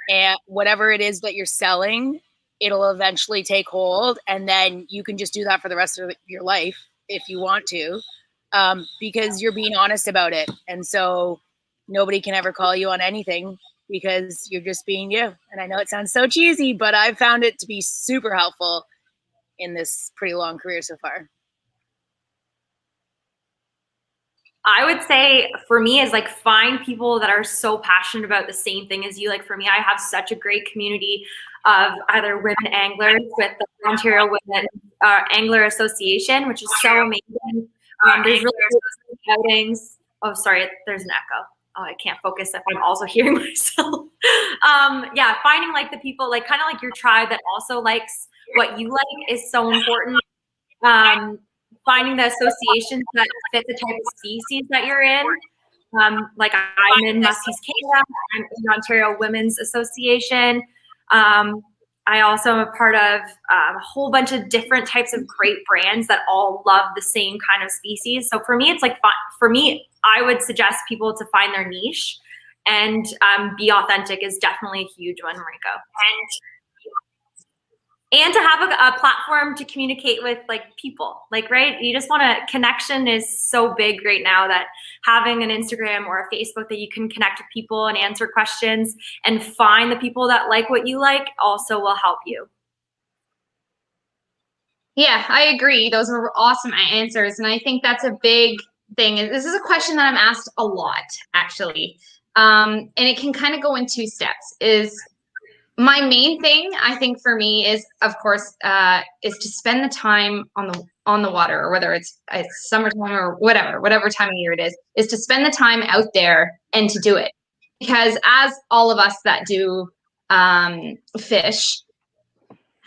and whatever it is that you're selling, it'll eventually take hold, and then you can just do that for the rest of your life if you want to, because you're being honest about it. And so nobody can ever call you on anything because you're just being you. And I know it sounds so cheesy, but I've found it to be super helpful in this pretty long career so far. I would say for me is like find people that are so passionate about the same thing as you. Like for me, I have such a great community of either women anglers with the Ontario Women Angler Association, which is so amazing. There's really good outings. Oh, sorry, there's an echo. Oh, I can't focus if I'm also hearing myself. Yeah, finding like the people, like kind of like your tribe that also likes what you like is so important. Finding the associations that fit the type of species that you're in. Like I'm in Muskies Canada, I'm in Ontario Women's Association. I also am a part of a whole bunch of different types of great brands that all love the same kind of species. So for me, it's like, for me, I would suggest people to find their niche and be authentic is definitely a huge one, Mariko. And to have a platform to communicate with like people, like, right? You just want to, connection is so big right now that having an Instagram or a Facebook that you can connect with people and answer questions and find the people that like what you like also will help you. Yeah, I agree. Those were awesome answers. And I think that's a big thing. This is a question that I'm asked a lot, actually. And it can kind of go in two steps. My main thing, I think, for me is, of course, is to spend the time on the water, or whether it's summertime or whatever time of year it is to spend the time out there and to do it. Because as all of us that do fish,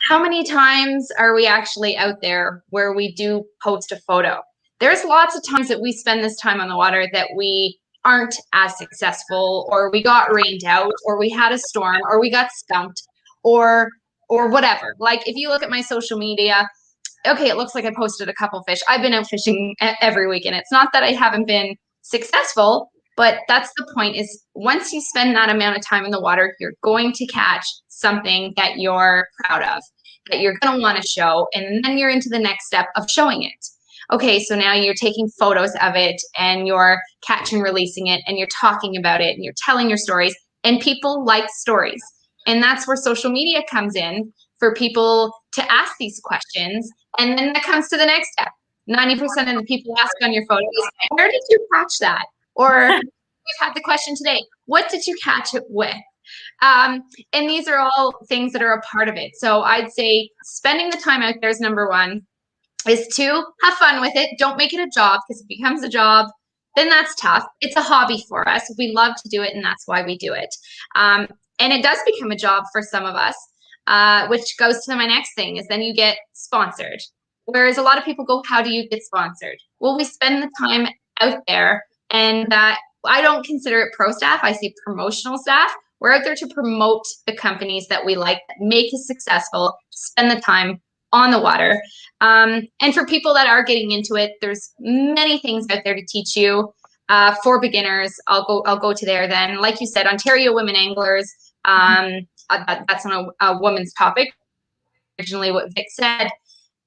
how many times are we actually out there where we do post a photo? There's lots of times that we spend this time on the water that we aren't as successful, or we got rained out, or we had a storm, or we got skunked, or whatever. Like if you look at my social media, okay, it looks like I posted a couple fish. I've been out fishing every weekend. It's not that I haven't been successful, but that's the point, is once you spend that amount of time in the water, you're going to catch something that you're proud of, that you're going to want to show, and then you're into the next step of showing it. Okay, so now you're taking photos of it and you're catch and releasing it and you're talking about it and you're telling your stories, and people like stories. And that's where social media comes in for people to ask these questions. And then that comes to the next step. 90% of the people ask on your photos, where did you catch that? Or we've had the question today, what did you catch it with? And these are all things that are a part of it. So I'd say spending the time out there is number one. Is to have fun with it. Don't make it a job, because if it becomes a job, then that's tough. It's a hobby for us. We love to do it, and that's why we do it. And it does become a job for some of us, which goes to my next thing, is then you get sponsored. Whereas a lot of people go, how do you get sponsored? Well, we spend the time out there, and I don't consider it pro staff. I say promotional staff, We're out there to promote the companies that we like, that make us successful, spend the time on the water. And for people that are getting into it, there's many things out there to teach you. For beginners, I'll go to there then. Like you said, Ontario Women Anglers, that's on a woman's topic. Originally what Vic said.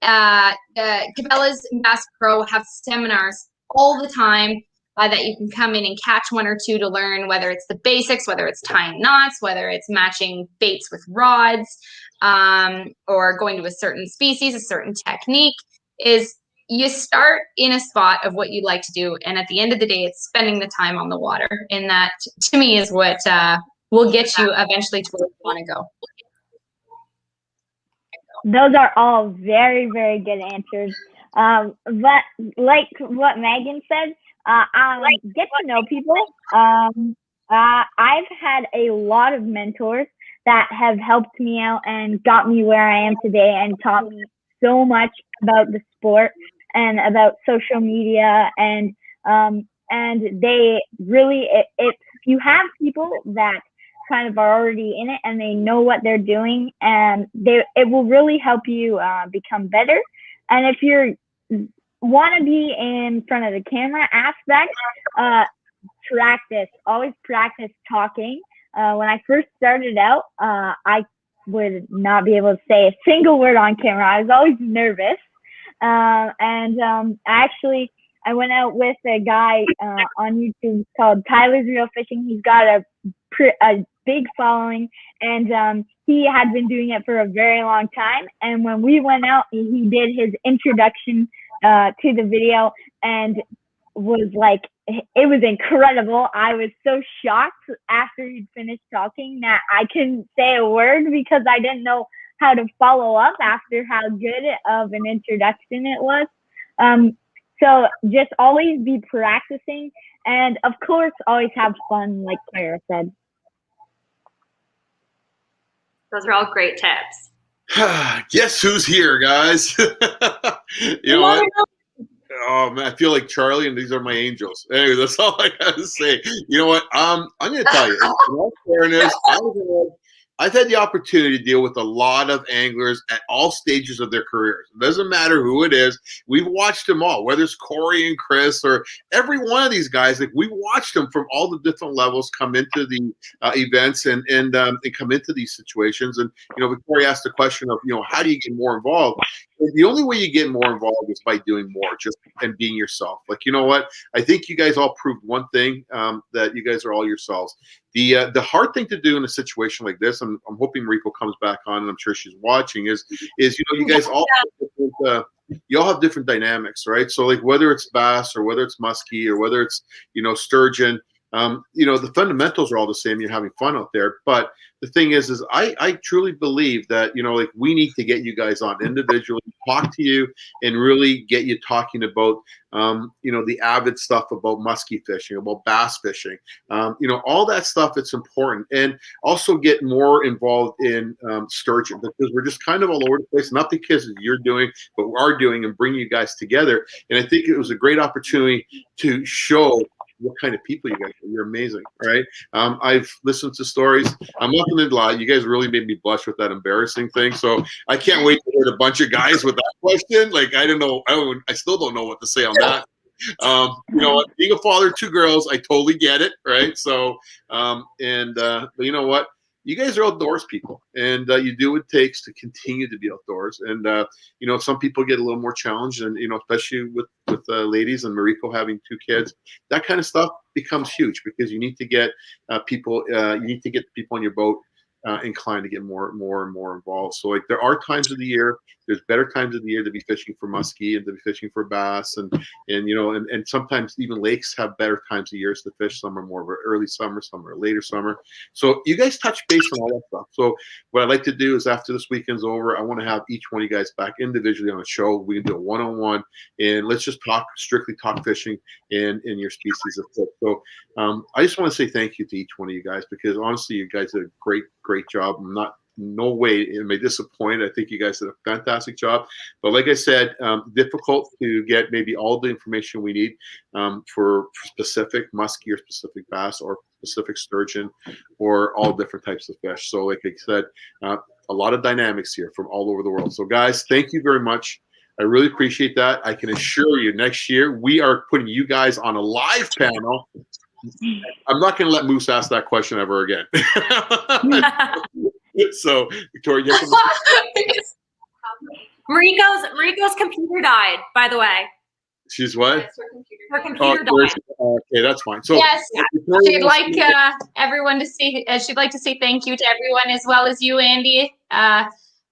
Cabela's and Bass Pro have seminars all the time that you can come in and catch one or two to learn, whether it's the basics, whether it's tying knots, whether it's matching baits with rods, or going to a certain species, a certain technique. Is you start in a spot of what you like to do, and at the end of the day, it's spending the time on the water, and that to me is what will get you eventually to where you want to go. Those are all very, very good answers. But like what Megan said, get to know people. I've had a lot of mentors that have helped me out and got me where I am today and taught me so much about the sport and about social media. And they really, if you have people that kind of are already in it and they know what they're doing, and it will really help you become better. And if you want to be in front of the camera aspect, always practice talking. When I first started out, I would not be able to say a single word on camera. I was always nervous. I went out with a guy on YouTube called Tyler's Real Fishing. He's got a big following, and he had been doing it for a very long time. And when we went out, he did his introduction to the video, and was like, it was incredible. I was so shocked after he'd finished talking that I couldn't say a word because I didn't know how to follow up after how good of an introduction it was. So just always be practicing, and of course, always have fun, like Cara said. Those are all great tips. Guess who's here, guys? You know what? Oh man, I feel like Charlie, and these are my angels. Anyway, that's all I gotta say. You know what? I'm gonna tell you. In all fairness, I've had the opportunity to deal with a lot of anglers at all stages of their careers. It doesn't matter who it is. We've watched them all, whether it's Corey and Chris or every one of these guys. Like, we've watched them from all the different levels come into the events and come into these situations. And Victoria asked the question of how do you get more involved? The only way you get more involved is by doing more, and being yourself. Like, you know what? I think you guys all proved one thing, that you guys are all yourselves. The hard thing to do in a situation like this, and I'm hoping Mariko comes back on, and I'm sure she's watching, is you guys all have different dynamics, right? So like whether it's bass or whether it's muskie or whether it's sturgeon, the fundamentals are all the same. You're having fun out there, but the thing is I truly believe that we need to get you guys on individually, talk to you, and really get you talking about the avid stuff about muskie fishing, about bass fishing, all that stuff. It's important, and also get more involved in sturgeon, because we're just kind of all over the place. Not because you're doing, but we are doing, and bring you guys together. And I think it was a great opportunity to show what kind of people you guys are. You're amazing, right? I've listened to stories. I'm not going to lie. You guys really made me blush with that embarrassing thing. So I can't wait to hear a bunch of guys with that question. Like, I don't know. I still don't know what to say on that. Being a father of 2 girls, I totally get it, right? So, but you know what? You guys are outdoors people, and you do what it takes to continue to be outdoors. And some people get a little more challenged, and especially with ladies and Mariko having 2 kids, that kind of stuff becomes huge, because you need to get people. You need to get the people on your boat inclined to get more and more involved. So like, there are times of the year. There's better times of the year to be fishing for muskie and to be fishing for bass, and sometimes even lakes have better times of years to fish. Some are more of an early summer, some are later summer. So you guys touch base on all that stuff. So what I'd like to do is, after this weekend's over, I want to have each one of you guys back individually on a show. We can do a one-on-one, and let's just strictly talk fishing in your species of fish. So I just want to say thank you to each one of you guys, because honestly, you guys did a great job. I'm not no way it may disappoint. I think you guys did a fantastic job. But like I said, difficult to get maybe all the information we need for specific muskie or specific bass or specific sturgeon or all different types of fish. So like I said, a lot of dynamics here from all over the world. So guys, thank you very much. I really appreciate that. I can assure you next year we are putting you guys on a live panel. I'm not going to let Moose ask that question ever again. So, Victoria, you have Mariko's computer died, by the way. She's what? Her computer died. Okay, that's fine. So yes, she'd like everyone to see. She'd like to say thank you to everyone as well as you, Andy,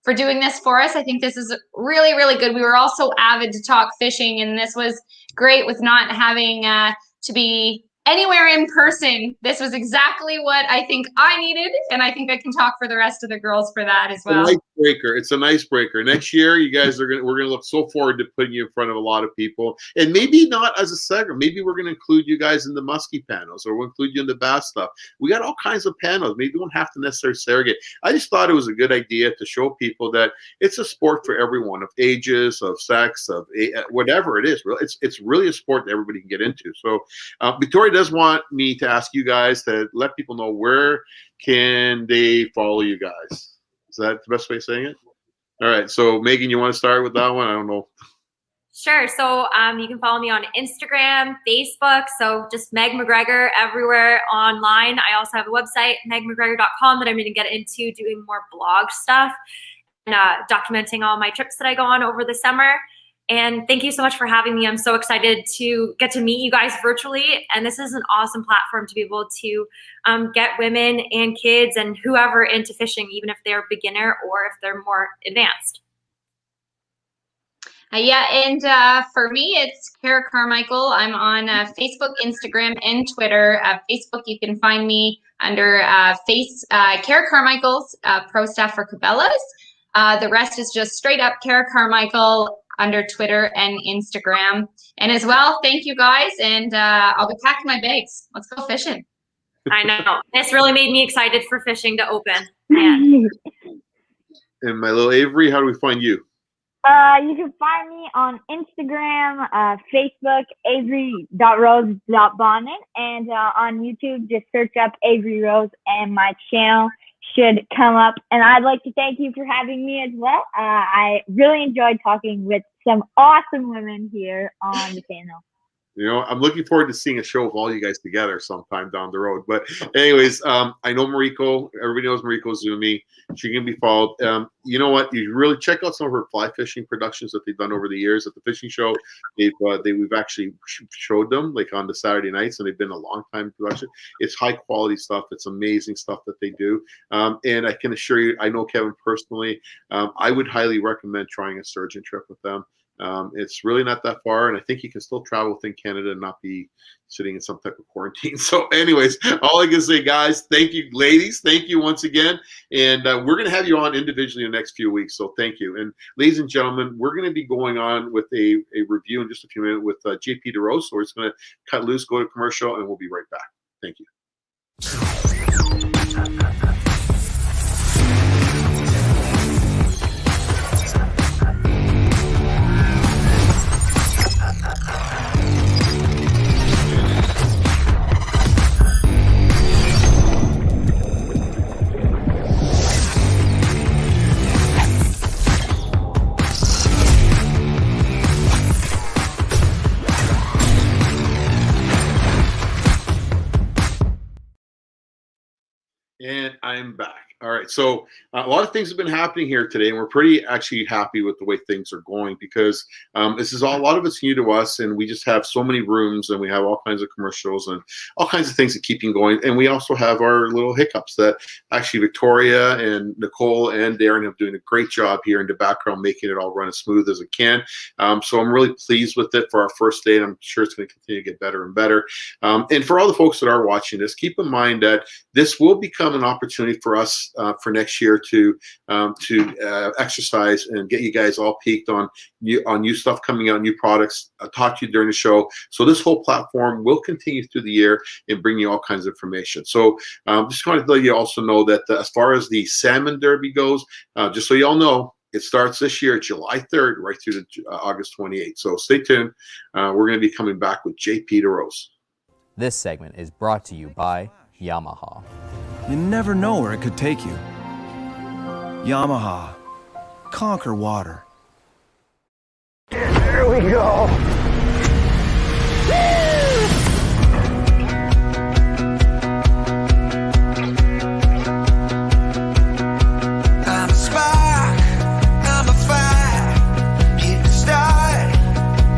for doing this for us. I think this is really, really good. We were all so avid to talk fishing, and this was great with not having to be anywhere in person. This was exactly what I think I needed, and I think I can talk for the rest of the girls for that as well. It's an icebreaker. Next year, you guys we're gonna look so forward to putting you in front of a lot of people, and maybe not as a segment. Maybe we're gonna include you guys in the muskie panels, or we'll include you in the bass stuff. We got all kinds of panels. Maybe we don't have to necessarily surrogate. I just thought it was a good idea to show people that it's a sport for everyone, of ages, of sex, of whatever it is. It's really a sport that everybody can get into. So, Victoria does want me to ask you guys to let people know where can they follow you guys. Is that the best way of saying it? All right. So Megan, you want to start with that one? I don't know. Sure. So you can follow me on Instagram, Facebook. So just Meg McGregor everywhere online. I also have a website, megmcgregor.com, that I'm going to get into doing more blog stuff and documenting all my trips that I go on over the summer. And thank you so much for having me. I'm so excited to get to meet you guys virtually. And this is an awesome platform to be able to get women and kids and whoever into fishing, even if they're beginner or if they're more advanced. Yeah, and for me, it's Cara Carmichael. I'm on Facebook, Instagram, and Twitter. Facebook, you can find me under Cara Carmichael's Pro Staff for Cabela's. The rest is just straight up Cara Carmichael under Twitter and Instagram. And as well, thank you guys, and I'll be packing my bags. Let's go fishing. I know. This really made me excited for fishing to open. And my little Averie, how do we find you? You can find me on Instagram, Facebook, averie.rose.bonnet, and on YouTube, just search up Averie Rose, and my channel should come up. And I'd like to thank you for having me as well. I really enjoyed talking with some awesome women here on the panel. You know, I'm looking forward to seeing a show of all you guys together sometime down the road. But anyways, I know Mariko. Everybody knows Mariko Izumi. She can be followed. You know what? You really check out some of her fly fishing productions that they've done over the years at the fishing show. We've actually showed them like on the Saturday nights, and they've been a long time production. It's high quality stuff. It's amazing stuff that they do. And I can assure you, I know Kevin personally. I would highly recommend trying a sturgeon trip with them. It's really not that far, and I think you can still travel within Canada and not be sitting in some type of quarantine. So anyways, all I can say, guys, thank you, ladies. Thank you once again. And we're going to have you on individually in the next few weeks. So thank you. And ladies and gentlemen, we're going to be going on with a review in just a few minutes with JP DeRose. So we're just going to cut loose, go to commercial, and we'll be right back. Thank you. And I'm back. All right. So a lot of things have been happening here today, and we're pretty actually happy with the way things are going because this is a lot of it's new to us, and we just have so many rooms, and we have all kinds of commercials and all kinds of things that keep you going. And we also have our little hiccups that actually Victoria and Nicole and Darren have doing a great job here in the background, making it all run as smooth as it can. So I'm really pleased with it for our first day, and I'm sure it's going to continue to get better and better. And for all the folks that are watching this, keep in mind that this will become an opportunity for us plans for next year to exercise and get you guys all peaked on new stuff coming out, new products. I'll talk to you during the show. So this whole platform will continue through the year and bring you all kinds of information. So just wanted to let you also know that as far as the Salmon Derby goes, just so you all know, it starts this year, July 3rd, right through to August 28th. So stay tuned. We're going to be coming back with JP DeRose. This segment is brought to you by Yamaha. You never know where it could take you. Yamaha. Conquer water. There we go. I'm a spark, I'm a fire, hit the start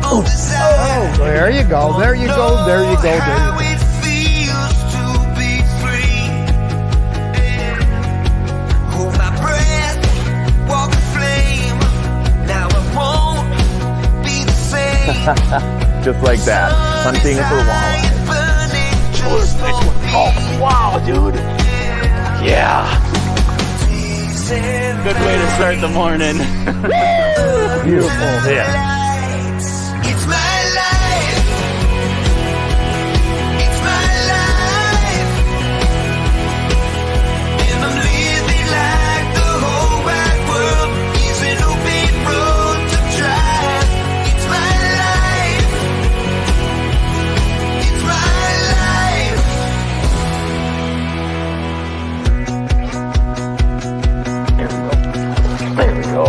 on desire. Oh, there you go, there you go, there you go, there you go. It feels to be free. Hold my breath, walk a flame. Now I won't be the same. Just like that, hunting for walleye. Oh, wow, dude. Yeah. Good way to start the morning. Beautiful. Yeah. It's my life. It's my life. And I'm living like the whole wide world is an open road to drive. It's my life. It's my life. There we go.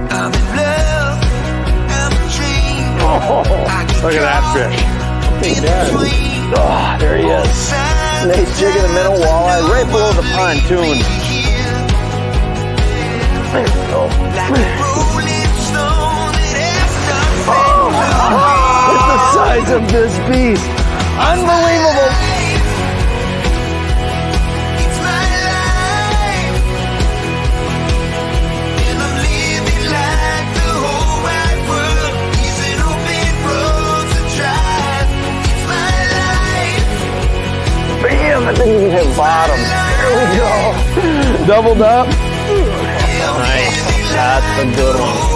I'm in love. I'm a dream. Oh, look at that fish. Take that. Oh, there he is. Nice jig in the middle, walleye right below the pontoon. There we go. Oh, look at the size of this beast. Unbelievable. Bam! I think we can hit bottom. There we go. Doubled up. Nice. That's a good one.